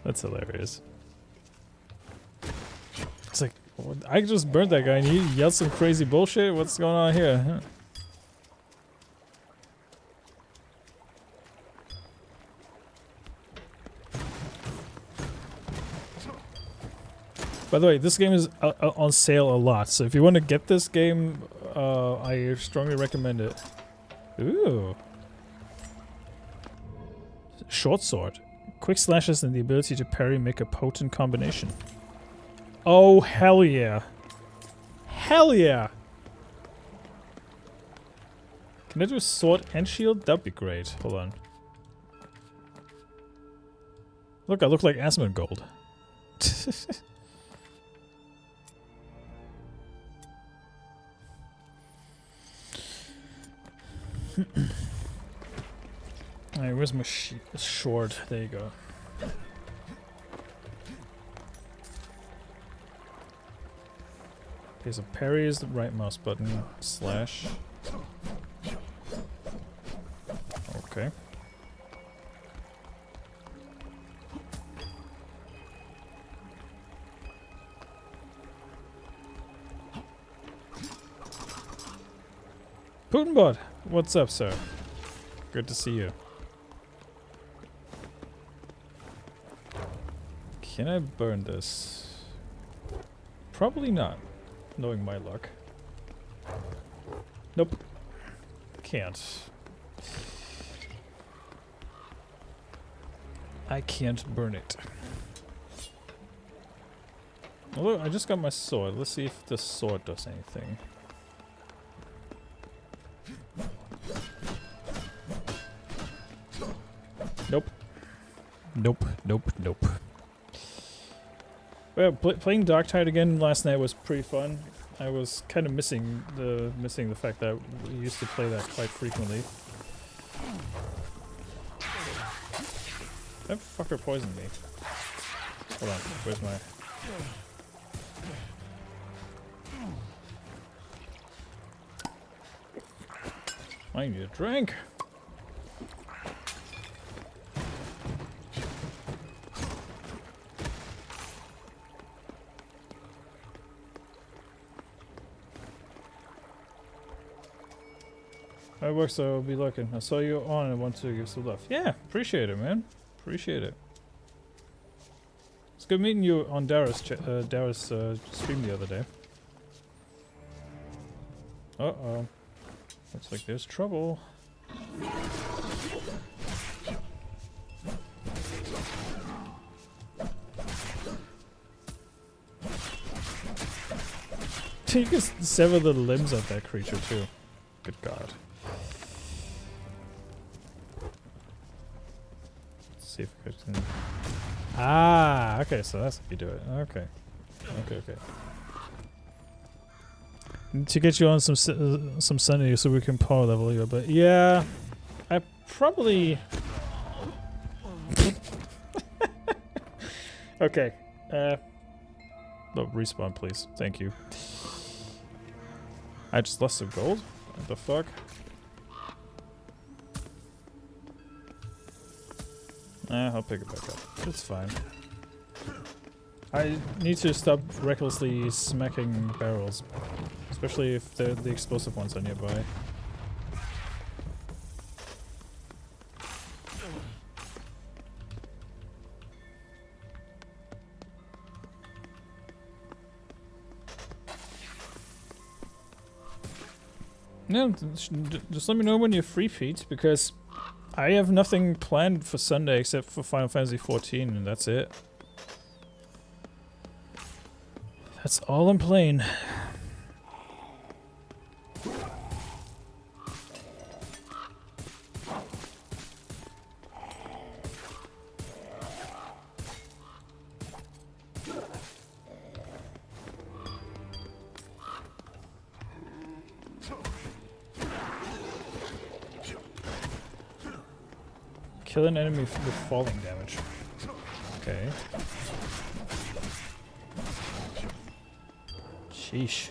That's hilarious. It's like, I just burned that guy and he yelled some crazy bullshit. What's going on here? Huh? By the way, this game is on sale a lot, so if you want to get this game, I strongly recommend it. Ooh. Short sword. Quick slashes and the ability to parry make a potent combination. Oh, hell yeah. Hell yeah! Can I do sword and shield? That'd be great. Hold on. Look, I look like Asmongold. Alright, where's my sword? There you go. Okay, so parry is the right mouse button. Slash. Okay. Putinbot! What's up, sir? Good to see you. Can I burn this? Probably not, knowing my luck. Nope. Can't. I can't burn it. Although, I just got my sword. Let's see if the sword does anything. Nope. Nope, nope, nope. Well, playing Darktide again last night was pretty fun. I was kind of missing the fact that we used to play that quite frequently. That fucker poisoned me. Hold on, where's my... I need a drink! That works, so I'll be looking. I saw you on and want to give some love. Yeah, appreciate it, man. Appreciate it. It's good meeting you on Dara's stream the other day. Uh-oh. Looks like there's trouble. You can sever the limbs of that creature too. Good God. See if I can... Ah, okay, so that's how you do it. Okay. Okay, okay. Need to get you on some Sunday so we can power level you. But yeah, I probably. Okay. No, respawn, please. Thank you. I just lost some gold? What the fuck? I'll pick it back up. It's fine. I need to stop recklessly smacking barrels. Especially if they're the explosive ones are nearby. No, just let me know when you're free, Pete, because I have nothing planned for Sunday except for Final Fantasy XIV, and that's it. That's all I'm playing. Kill an enemy with falling damage. Okay. Sheesh.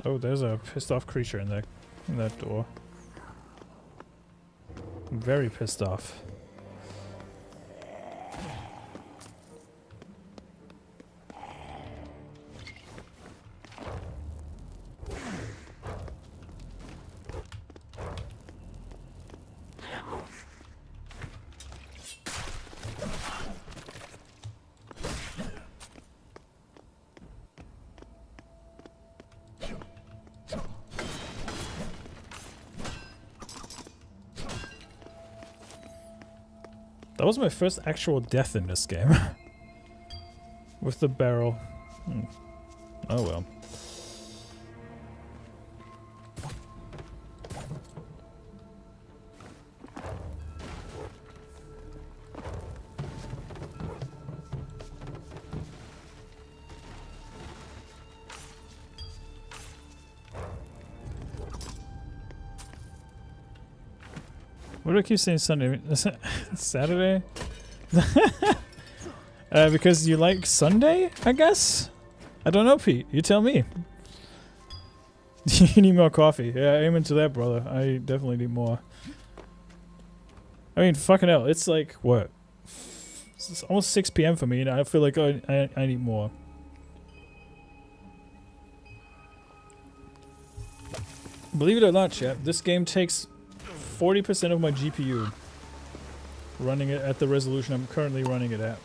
Oh, there's a pissed off creature in that door. I'm very pissed off. That was my first actual death in this game. With the barrel. Oh well. What do I keep saying Sunday? Saturday? Because you like Sunday, I guess? I don't know, Pete. You tell me. You need more coffee. Yeah, I'm into that, brother. I definitely need more. I mean, fucking hell. It's like, what? It's almost 6 p.m. for me, and I feel like I need more. Believe it or not, chat, this game takes 40% of my GPU, running it at the resolution I'm currently running it at.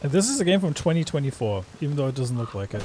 And this is a game from 2024, even though it doesn't look like it.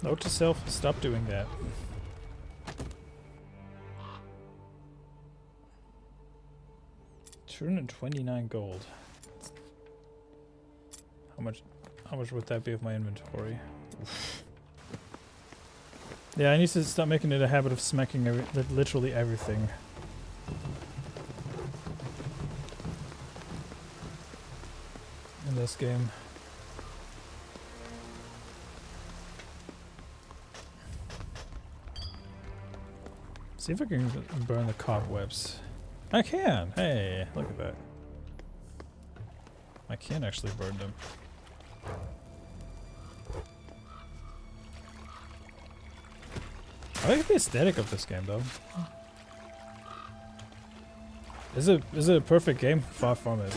Note to self, stop doing that. $229 gold. How much would that be of my inventory? Oof. Yeah, I need to stop making it a habit of smacking literally everything. In this game. See if I can burn the cobwebs. I can! Hey, look at that. I can actually burn them. I like the aesthetic of this game though. Is it a perfect game? Far from it.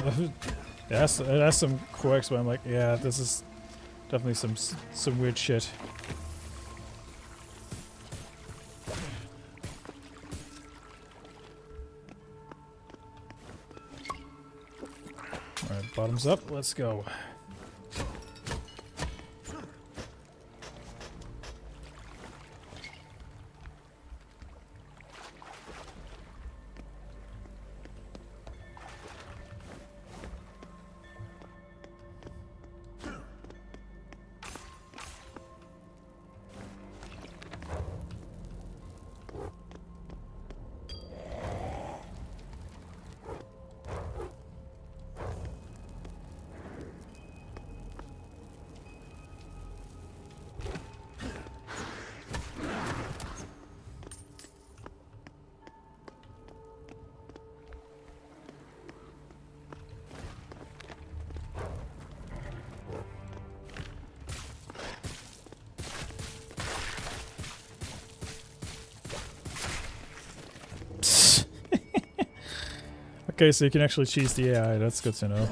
It has some quirks where I'm like, yeah, this is definitely some weird shit. Alright, bottoms up, let's go. Okay, so you can actually cheese the AI, that's good to know.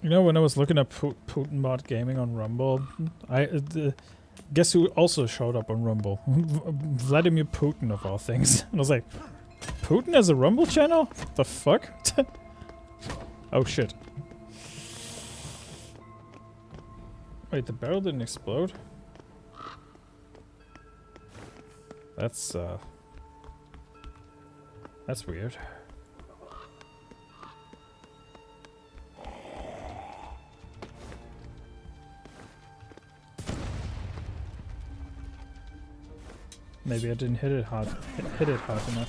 You know, when I was looking at Putinbot gaming on Rumble, guess who also showed up on Rumble? Vladimir Putin, of all things. And I was like, Putin has a Rumble channel? The fuck? Oh shit. Wait, the barrel didn't explode? That's weird. Maybe I didn't hit it hard enough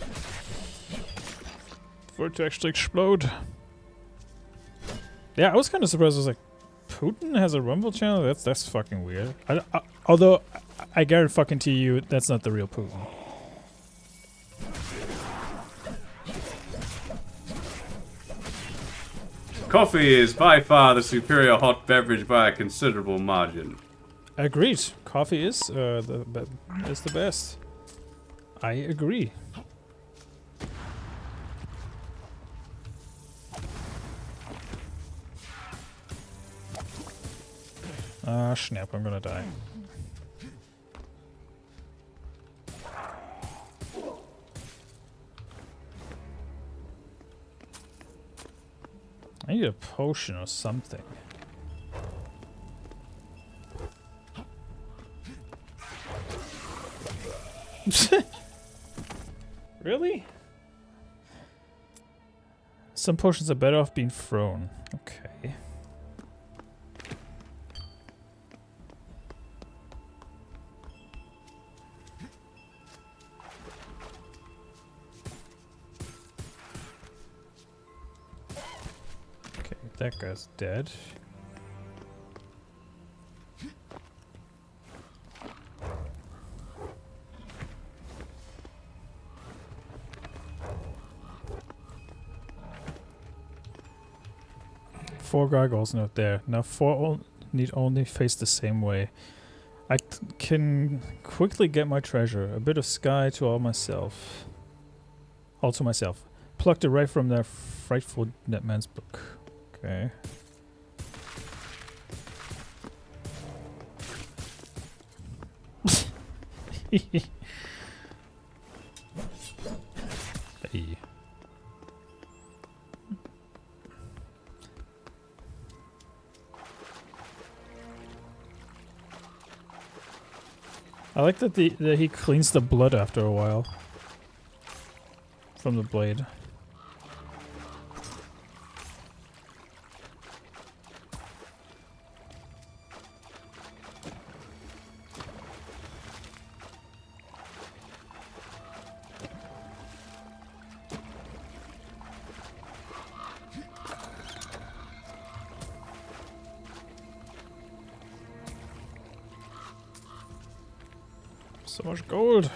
for it to actually explode. Yeah, I was kind of surprised. I was like, Putin has a Rumble channel? That's fucking weird. Although I guarantee you that's not the real Putin. Coffee is by far the superior hot beverage by a considerable margin. Agreed. Coffee is the best. I agree. Ah, snap! I'm gonna die. I need a potion or something. Really? Some potions are better off being thrown. Okay. Okay, that guy's dead. Four gargoyles not there. Now four need only face the same way. I can quickly get my treasure. A bit of sky to all myself. All to myself. Plucked it right from that frightful dead man's book. Okay. Hey. I like that that he cleans the blood after a while from the blade. So much gold.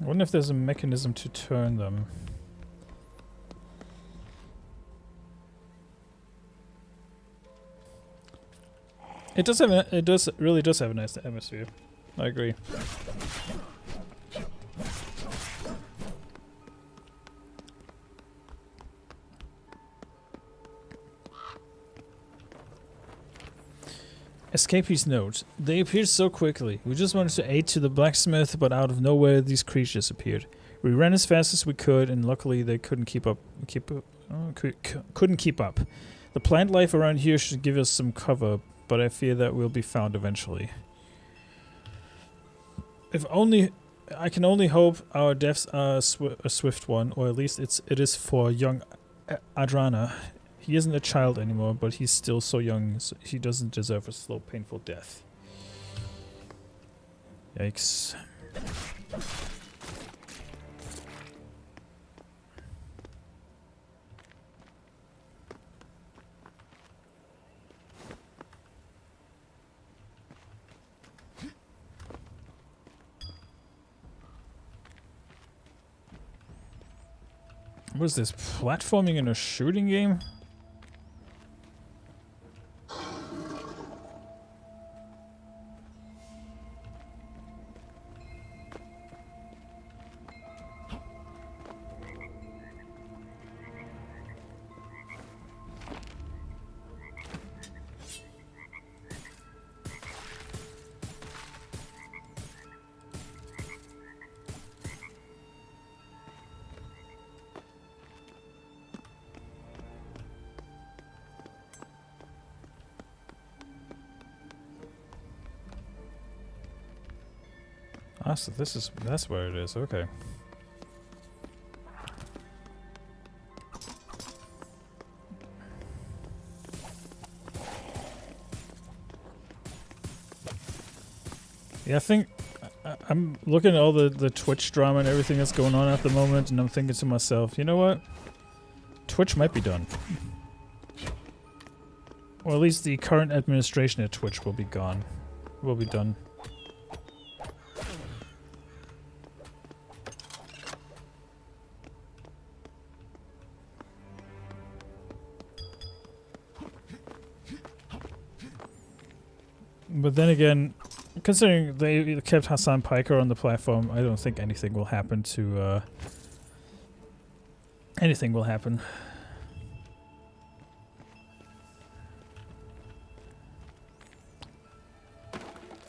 I wonder if there's a mechanism to turn them. It does have really does have a nice atmosphere. I agree. Escapee's note. They appeared so quickly. We just wanted to aid to the blacksmith, but out of nowhere these creatures appeared. We ran as fast as we could, and luckily they couldn't keep up. Couldn't keep up. The plant life around here should give us some cover, but I fear that we'll be found eventually. If only I can only hope our deaths are a swift one, or at least it is for young Adrana. He isn't a child anymore, but he's still so young, so he doesn't deserve a slow, painful death. Yikes. What is this, platforming in a shooting game? Ah, so that's where it is, okay. Yeah, I think I'm looking at all the Twitch drama and everything that's going on at the moment, and I'm thinking to myself, you know what? Twitch might be done. Or at least the current administration at Twitch will be gone. Will be done. But then again, considering they kept Hassan Piker on the platform, I don't think anything will happen to, anything will happen.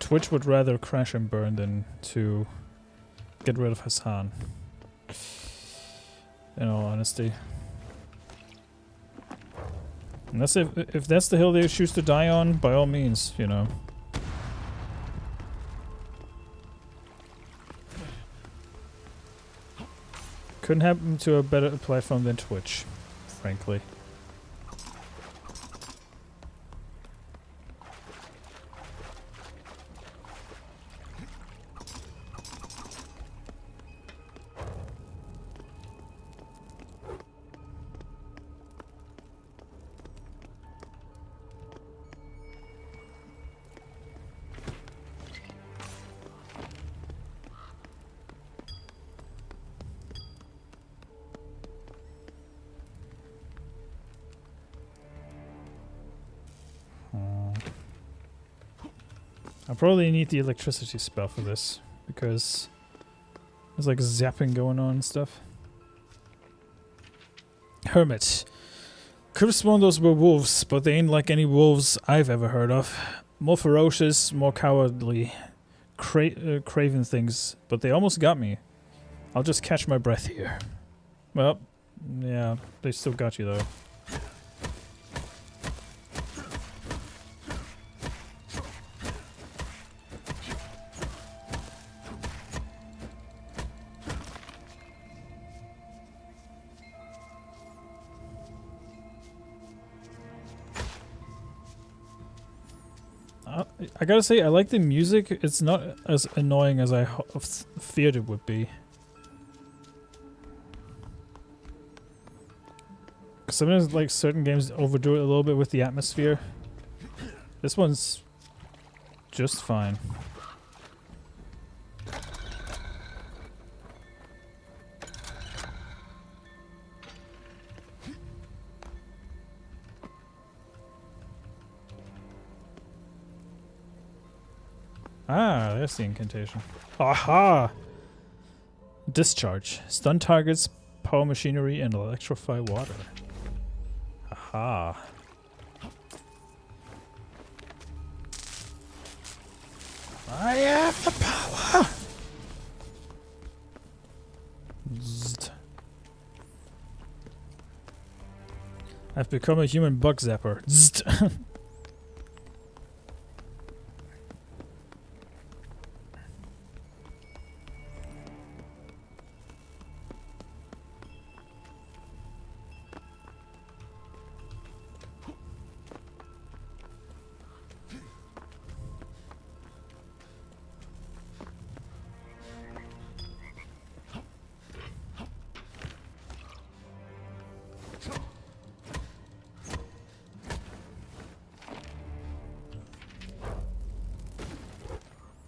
Twitch would rather crash and burn than to get rid of Hassan. In all honesty. And that's if that's the hill they choose to die on, by all means, you know. Couldn't happen to a better platform than Twitch, frankly. I probably need the electricity spell for this, because there's like zapping going on and stuff. Hermit. Could have sworn those were wolves, but they ain't like any wolves I've ever heard of. More ferocious, more cowardly. Craven things, but they almost got me. I'll just catch my breath here. Well, yeah, they still got you though. I gotta say, I like the music. It's not as annoying as I feared it would be. Sometimes, like, certain games overdo it a little bit with the atmosphere. This one's just fine. Ah, there's the incantation. Aha! Discharge. Stun targets, power machinery, and electrify water. Aha. I have the power! Zzzt. I've become a human bug zapper. Zzzt.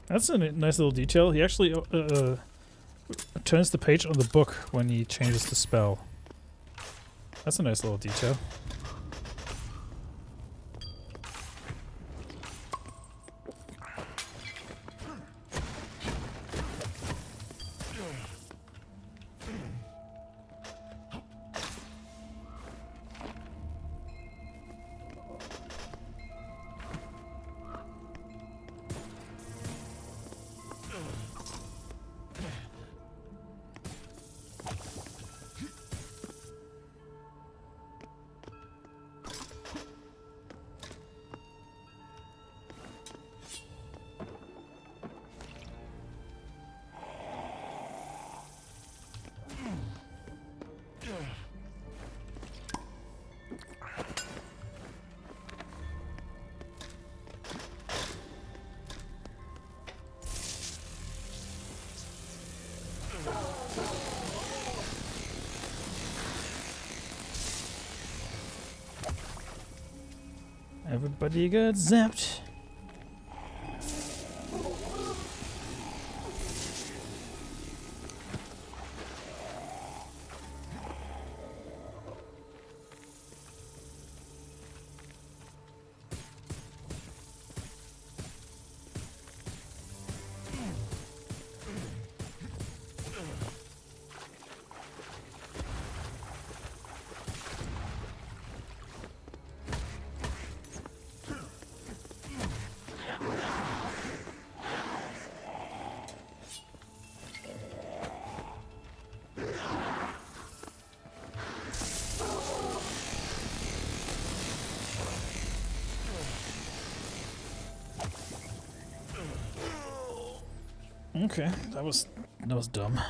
That's a nice little detail. He actually turns the page on the book when he changes the spell. That's a nice little detail. Everybody got zapped. Okay, that was dumb.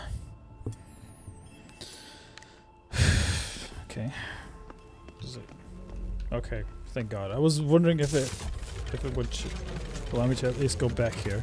Okay. Okay, thank God. I was wondering if it would allow me to at least go back here.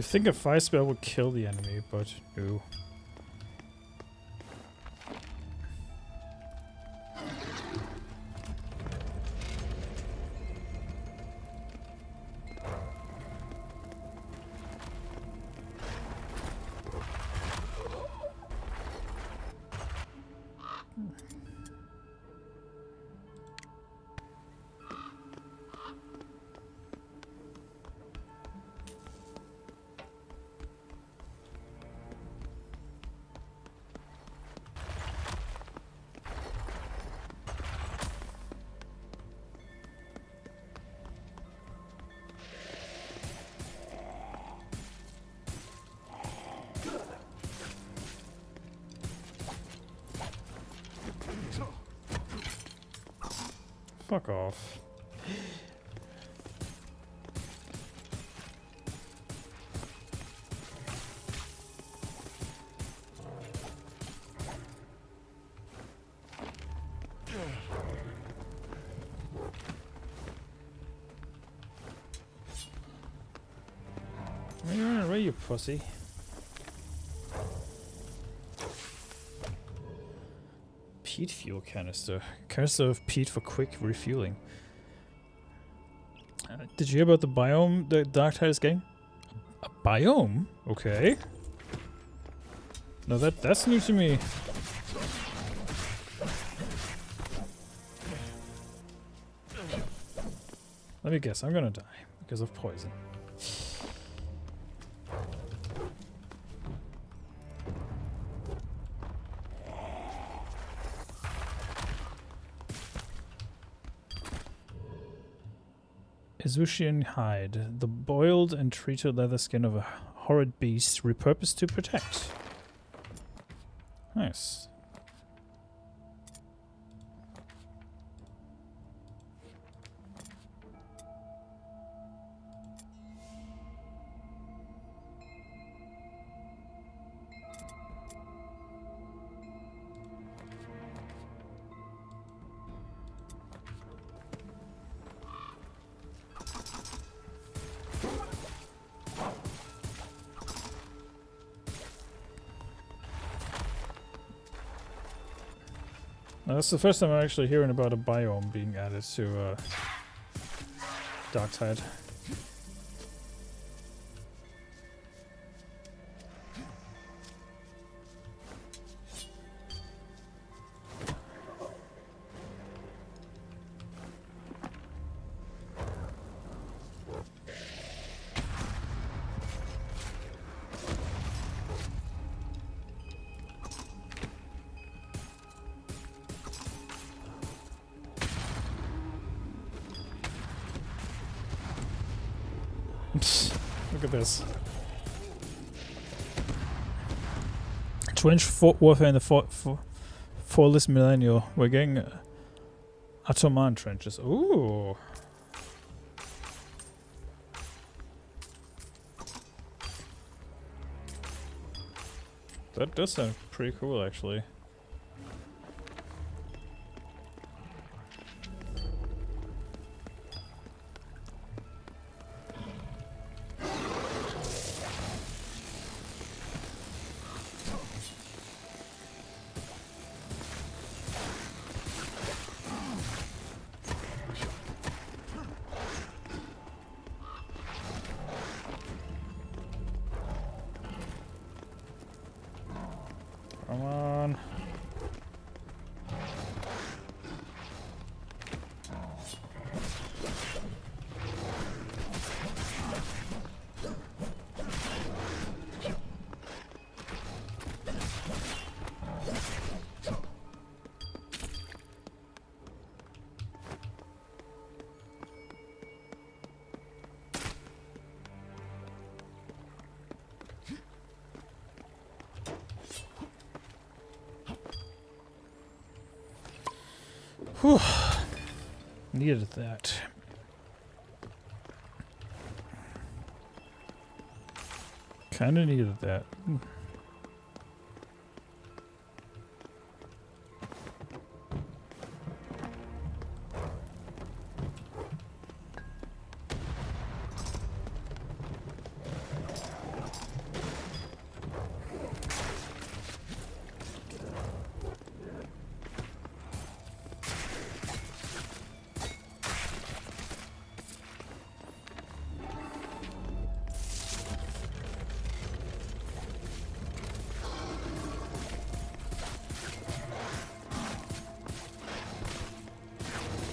You think a fire spell would kill the enemy, but no. Fuck off. Where you running away, you pussy? Peat fuel canister. Canister of peat for quick refueling. Did you hear about the biome the Darktide is getting? A biome? Okay. No, that's new to me. Let me guess, I'm gonna die because of poison. Ezushian hide. The boiled and treated leather skin of a horrid beast repurposed to protect. Nice. That's the first time I'm actually hearing about a biome being added to Darktide. Look at this. Trench warfare in the Fallless Millennial. We're getting Atoman trenches. Ooh. That does sound pretty cool, actually. Come on. Whew. Needed that. Kinda needed that.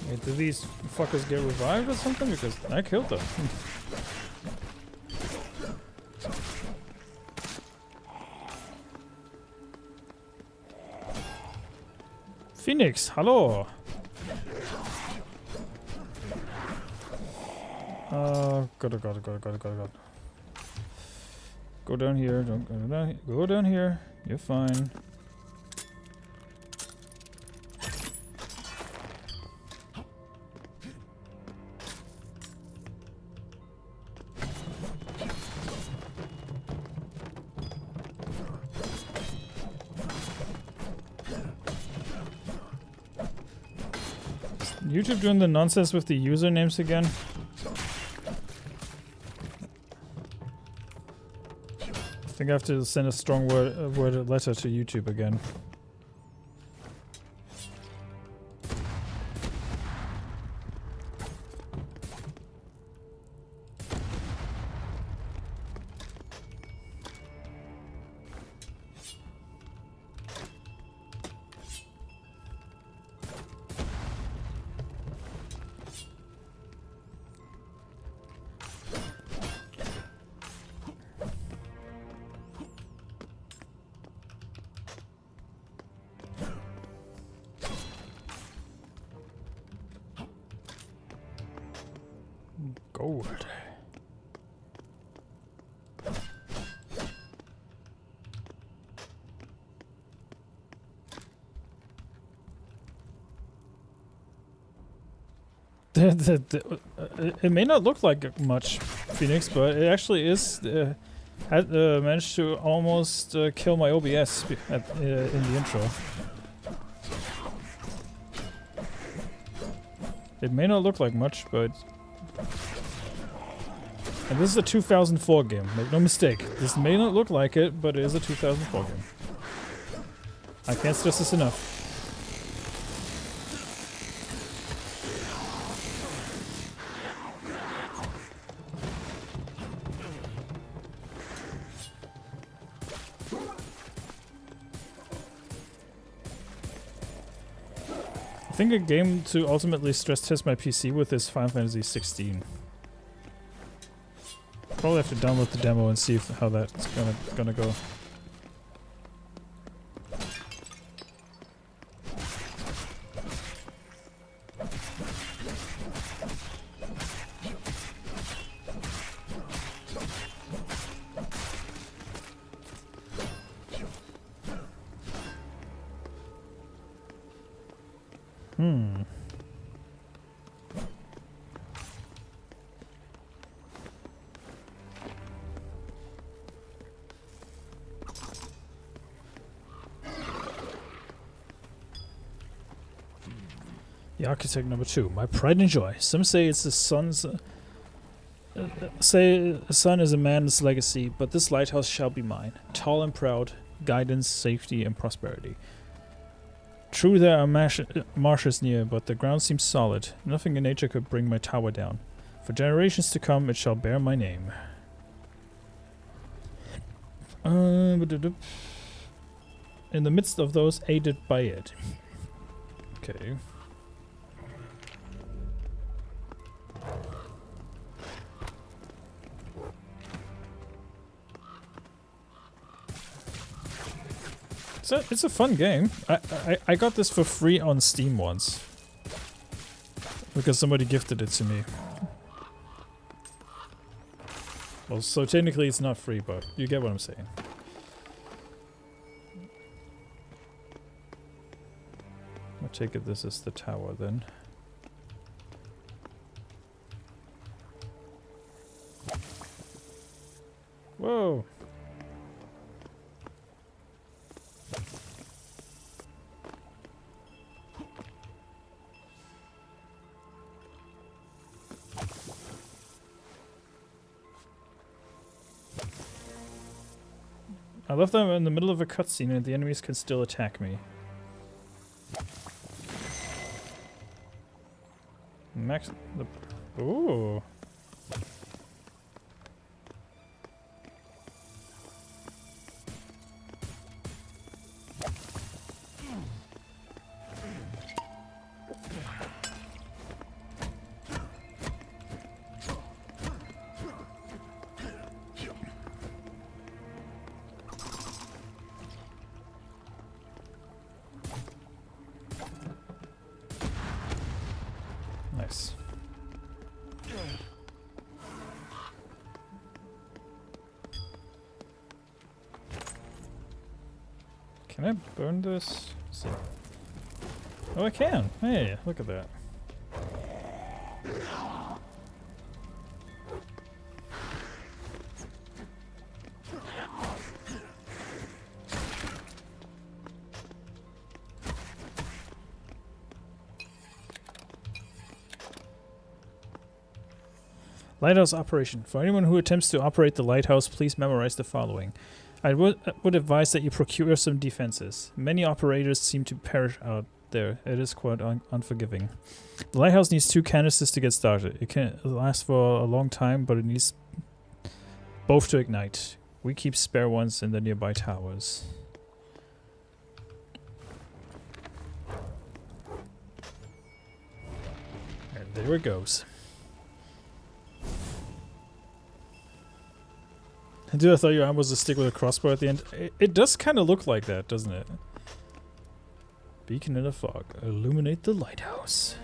Wait, did these fuckers get revived or something? Because I killed them. Phoenix, hello! God. Go down here, don't go down here. Go down here, you're fine. YouTube doing the nonsense with the usernames again? I think I have to send a strong word letter to YouTube again. Gold. It may not look like much, Phoenix, but it actually is. Had managed to almost kill my OBS in the intro. It may not look like much, but... And this is a 2004 game, make no mistake. This may not look like it, but it is a 2004 game. I can't stress this enough. I think a game to ultimately stress test my PC with is Final Fantasy 16. Probably have to download the demo and see how that's gonna go. The Architect number 2, my pride and joy. Some say it's the sun's... say the sun is a man's legacy, but this lighthouse shall be mine. Tall and proud, guidance, safety, and prosperity. True, there are marshes near, but the ground seems solid. Nothing in nature could bring my tower down. For generations to come, it shall bear my name. In the midst of those aided by it. Okay. So it's a fun game. I got this for free on Steam once. Because somebody gifted it to me. Well, so technically it's not free, but you get what I'm saying. I take it this is the tower then. Whoa! I left them in the middle of a cutscene and the enemies can still attack me. Max the... Ooh. Can I burn this? Let's see. Oh, I can. Hey, look at that. Lighthouse operation. For anyone who attempts to operate the lighthouse, please memorize the following. I would advise that you procure some defenses. Many operators seem to perish out there. It is quite unforgiving. The lighthouse needs 2 canisters to get started. It can last for a long time, but it needs both to ignite. We keep spare ones in the nearby towers. And there it goes. Dude, I thought your arm was a stick with a crossbow at the end. It does kind of look like that, doesn't it? Beacon in the fog. Illuminate the lighthouse.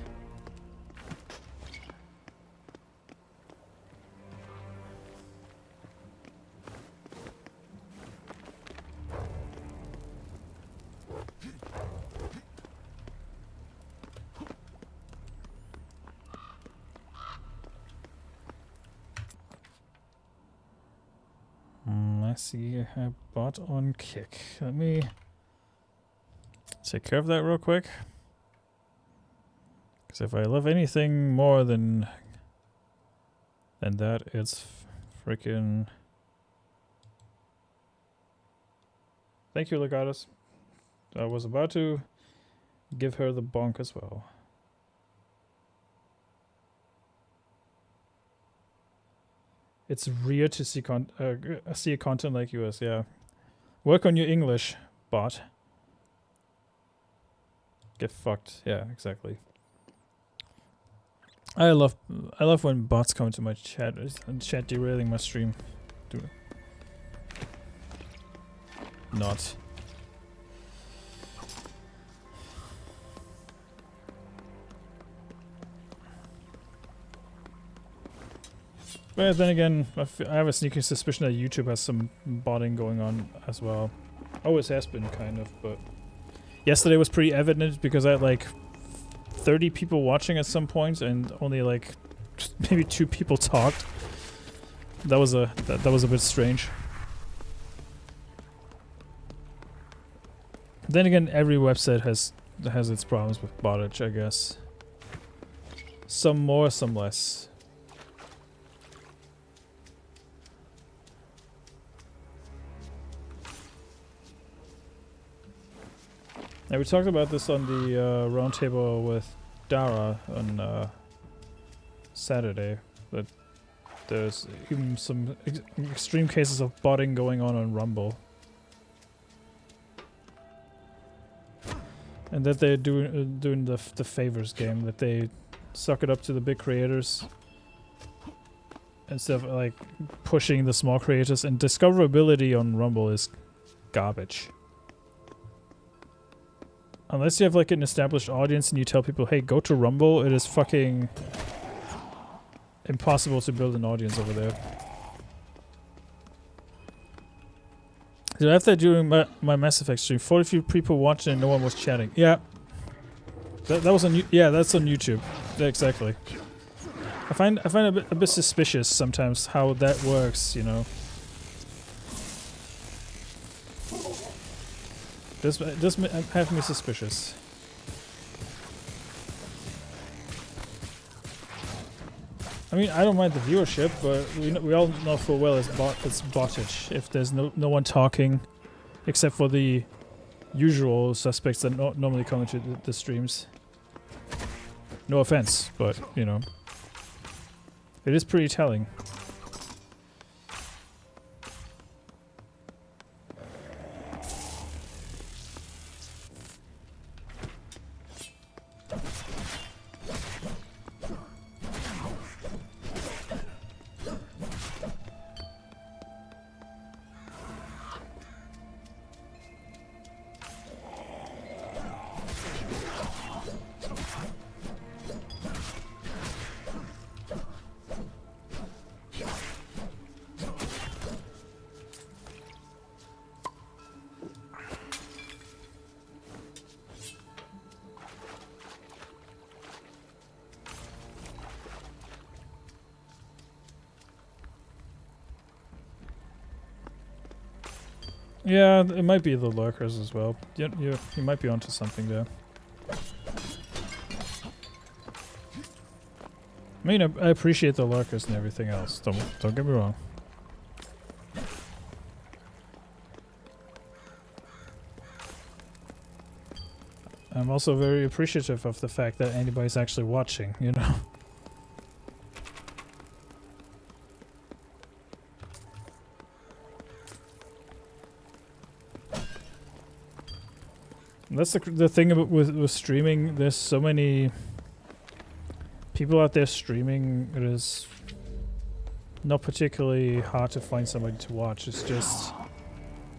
I see a bot on kick. Let me take care of that real quick. Because if I love anything more than that, it's freaking... Thank you, Legatus. I was about to give her the bonk as well. It's rare to see see a content like yours, yeah. Work on your English, bot. Get fucked, yeah, exactly. I love when bots come to my chat and chat derailing my stream. Not. But then again, I have a sneaking suspicion that YouTube has some botting going on as well. Always has been, kind of, but... Yesterday was pretty evident because I had like 30 people watching at some point and only like maybe 2 people talked. That was a bit strange. Then again, every website has its problems with bottage, I guess. Some more, some less. Now we talked about this on the roundtable with Dara on Saturday, that there's even some extreme cases of botting going on Rumble. And that they're doing the favors game, that they suck it up to the big creators instead of like pushing the small creators, and discoverability on Rumble is garbage. Unless you have like an established audience and you tell people, hey, go to Rumble, it is fucking impossible to build an audience over there. Did I have that during my Mass Effect stream? 40 people watching and no one was chatting. Yeah. That was on yeah, that's on YouTube. Yeah, exactly. I find a bit suspicious sometimes how that works, you know. Does have me suspicious. I mean, I don't mind the viewership, but we all know full well it's bottage. If there's no one talking, except for the usual suspects that normally come into the streams. No offense, but you know, it is pretty telling. Yeah, it might be the lurkers as well. You might be onto something there. I mean, I appreciate the lurkers and everything else. Don't get me wrong. I'm also very appreciative of the fact that anybody's actually watching, you know? That's the thing about with streaming. There's so many people out there streaming. It is not particularly hard to find somebody to watch. It's just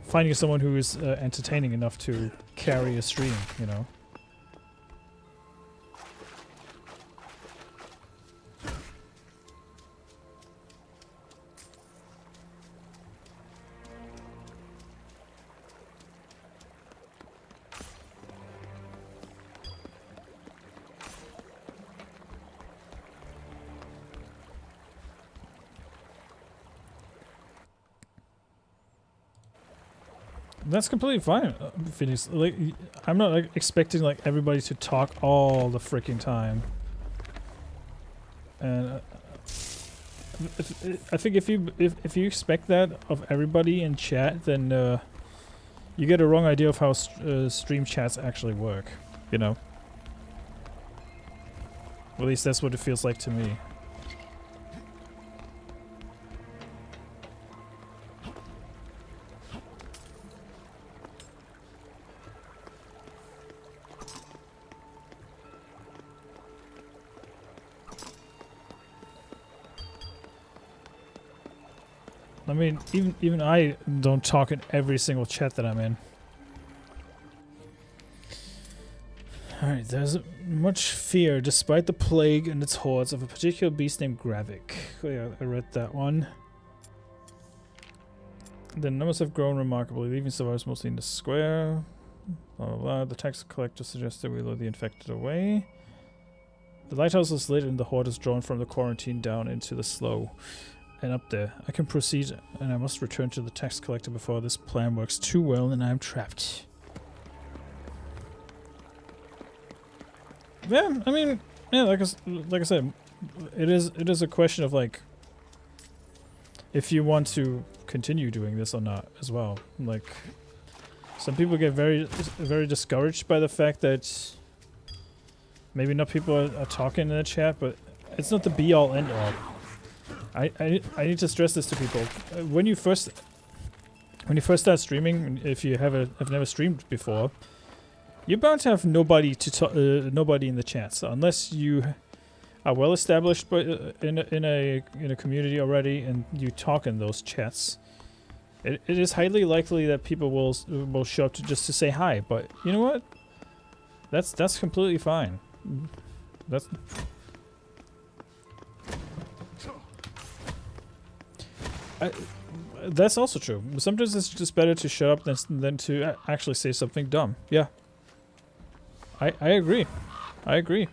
finding someone who is entertaining enough to carry a stream, you know? That's completely fine, Phoenix. Like, I'm not like, expecting like everybody to talk all the freaking time. And I think if you expect that of everybody in chat, then you get a wrong idea of how stream chats actually work. You know. At least that's what it feels like to me. I mean, even I don't talk in every single chat that I'm in. Alright, there's much fear despite the plague and its hordes of a particular beast named Graven. Oh yeah, I read that one. The numbers have grown remarkably, leaving survivors mostly in the square. Blah blah blah. The tax collector suggested we lure the infected away. The lighthouse is lit and the horde is drawn from the quarantine down into the slough. And up there. I can proceed, and I must return to the tax collector before this plan works too well and I'm trapped. Yeah, I mean, yeah, like I said, it is a question of like if you want to continue doing this or not as well. Like some people get very discouraged by the fact that maybe not people are talking in the chat, but it's not the be all end all. I need to stress this to people. When you first start streaming, if you have never streamed before, you're bound to have nobody to nobody in the chat. So unless you are well established in a community already and you talk in those chats, it is highly likely that people will show up just to say hi. But you know what? That's completely fine. That's also true. Sometimes it's just better to shut up than to actually say something dumb. Yeah. I agree. I agree.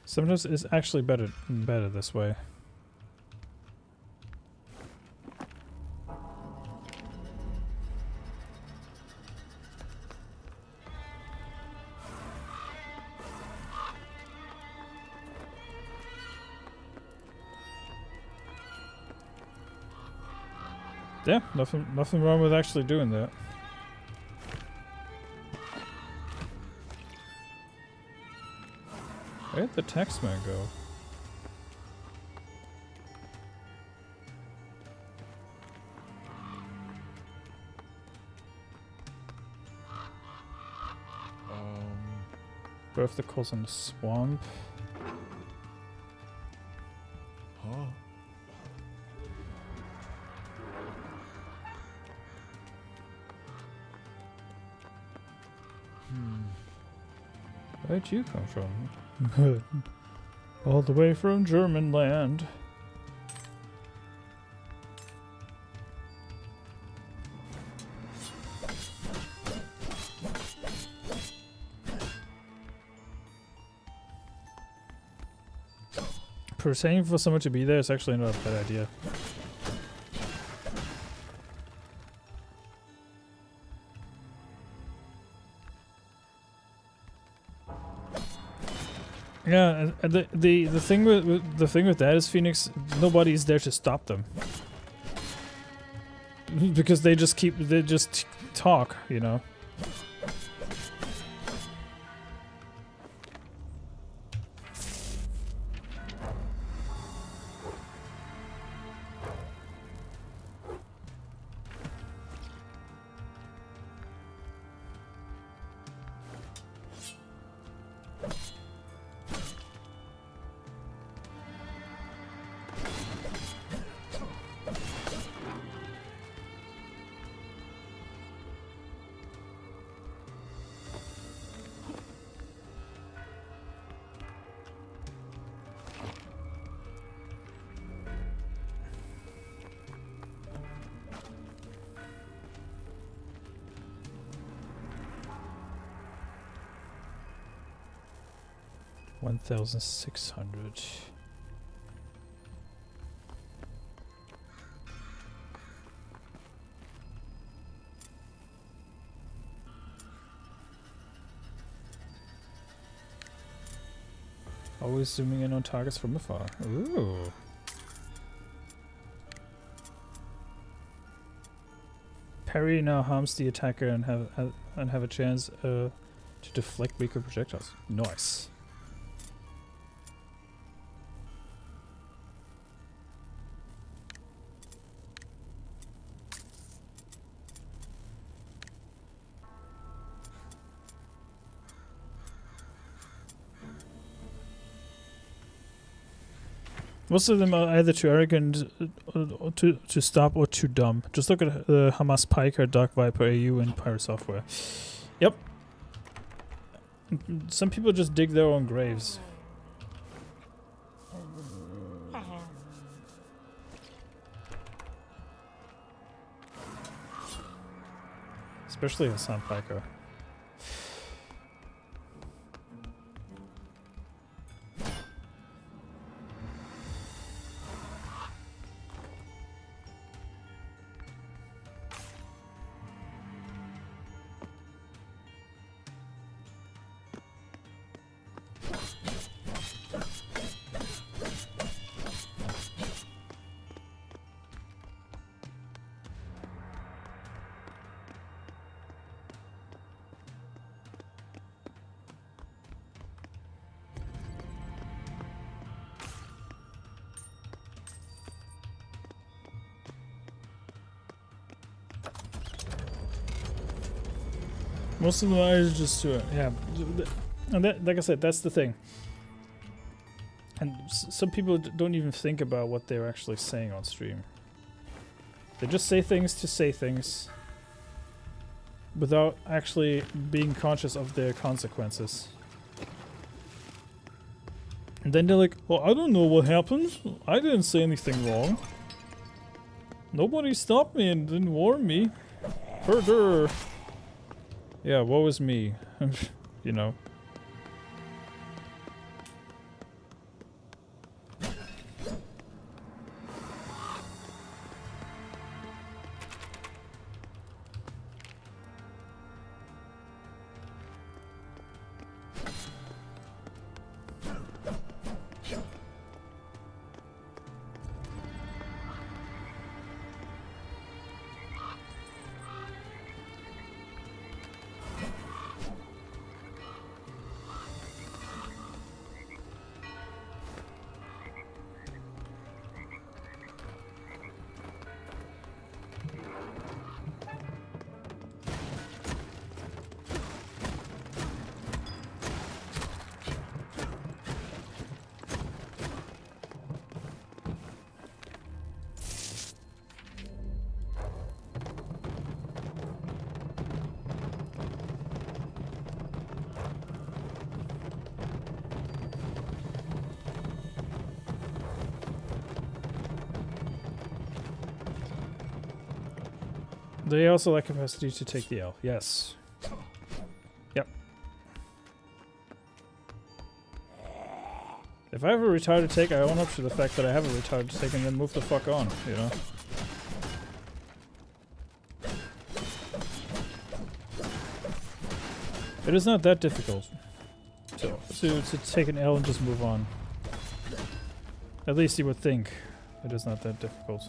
Sometimes it's actually better this way. Yeah, nothing wrong with actually doing that. Where'd the taxman go? Birth the calls in the swamp. Huh? Where'd you come from? All the way from German land. for saying for someone to be there, it's actually not a bad idea. Yeah, and the thing with that is Phoenix, nobody's there to stop them. Because they just talk, you know. $1,600. Always zooming in on targets from afar. Ooh. Parry now harms the attacker and have a chance to deflect weaker projectiles. Nice. Most of them are either too arrogant to stop or too dumb. Just look at Hamas Piker, Dark Viper AU, and Pyro Software. Yep. Some people just dig their own graves. Especially Hassan Piker. Most of them are just yeah, and that, like I said, that's the thing. And some people don't even think about what they're actually saying on stream. They just say things to say things without actually being conscious of their consequences. And then they're like, well, I don't know what happened. I didn't say anything wrong. Nobody stopped me and didn't warn me. Herder. Yeah, woe is me. You know. They also lack capacity to take the L. Yes. Yep. If I have a retarded take, I own up to the fact that I have a retarded take and then move the fuck on, you know? It is not that difficult to take an L and just move on. At least you would think it is not that difficult.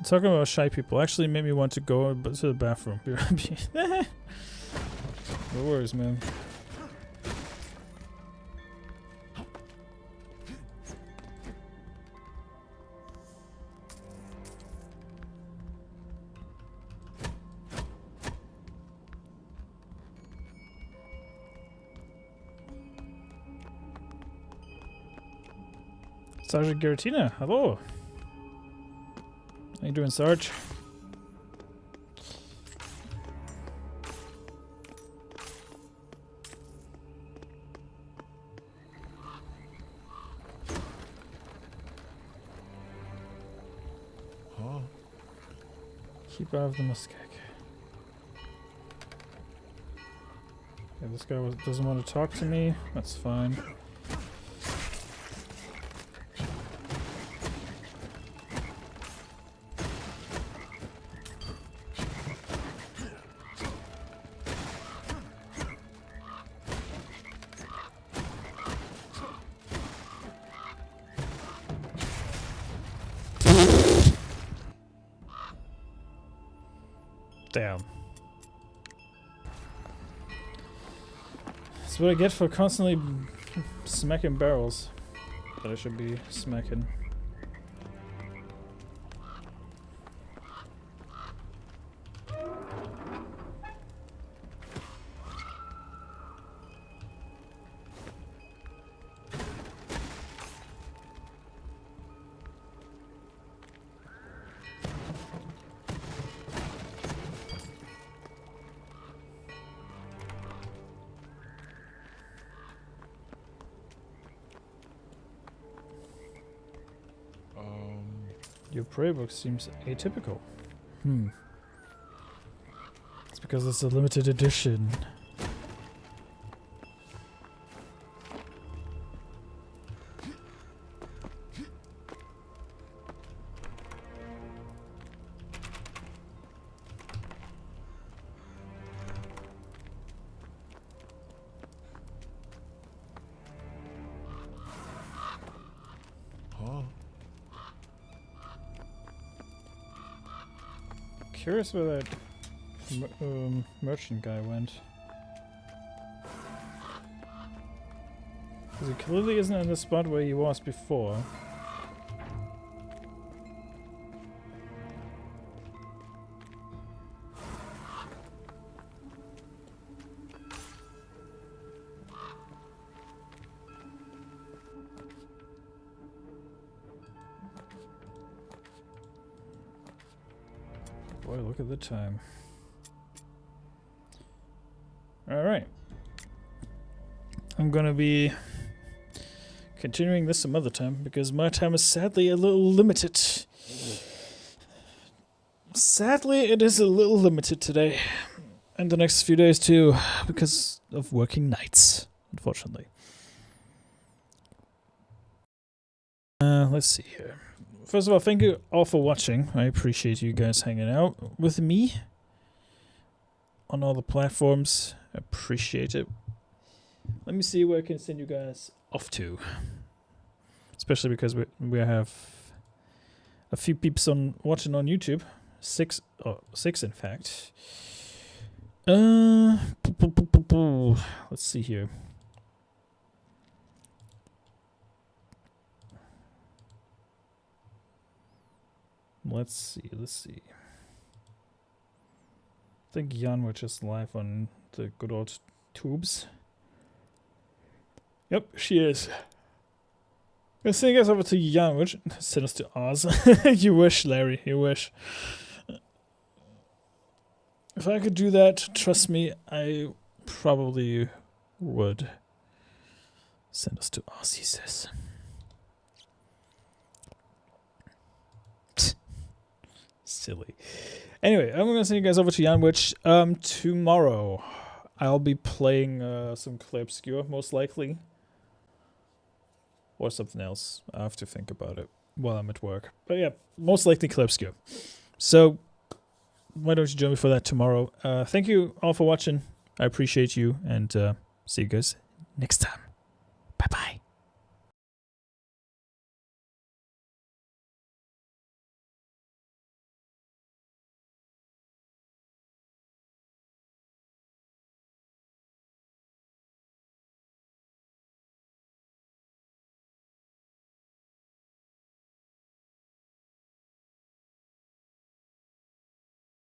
Talking about shy people actually made me want to go to the bathroom. No worries, man. Sergeant Giratina, hello. How you doing, Sarge? Huh? Keep out of the muskeg. Yeah, this guy doesn't want to talk to me. That's fine. Damn. That's what I get for constantly smacking barrels that I should be smacking. Your prayer book seems atypical. It's because it's a limited edition. Huh? Curious where that merchant guy went. Because he clearly isn't in the spot where he was before. Boy, look at the time. Alright. I'm gonna be continuing this some other time because my time is sadly a little limited. Sadly, it is a little limited today. And the next few days too, because of working nights, unfortunately. Let's see here. First of all, thank you all for watching. I appreciate you guys hanging out with me on all the platforms. I appreciate it. Let me see where I can send you guys off to. Especially because we have a few peeps watching on YouTube. Six in fact. Let's see here. Let's see. I think Jan was just live on the good old tubes. Yep, she is. I'll send you guys over to Jan, which send us to Oz. You wish, Larry. You wish. If I could do that, trust me, I probably would. Send us to Oz, he says. Silly. Anyway, I'm gonna send you guys over to Jan, which tomorrow I'll be playing some Clay Obscure, most likely. Or something else. I have to think about it while I'm at work. But yeah, most likely Clay Obscure. So why don't you join me for that tomorrow? Thank you all for watching. I appreciate you, and see you guys next time. Bye bye.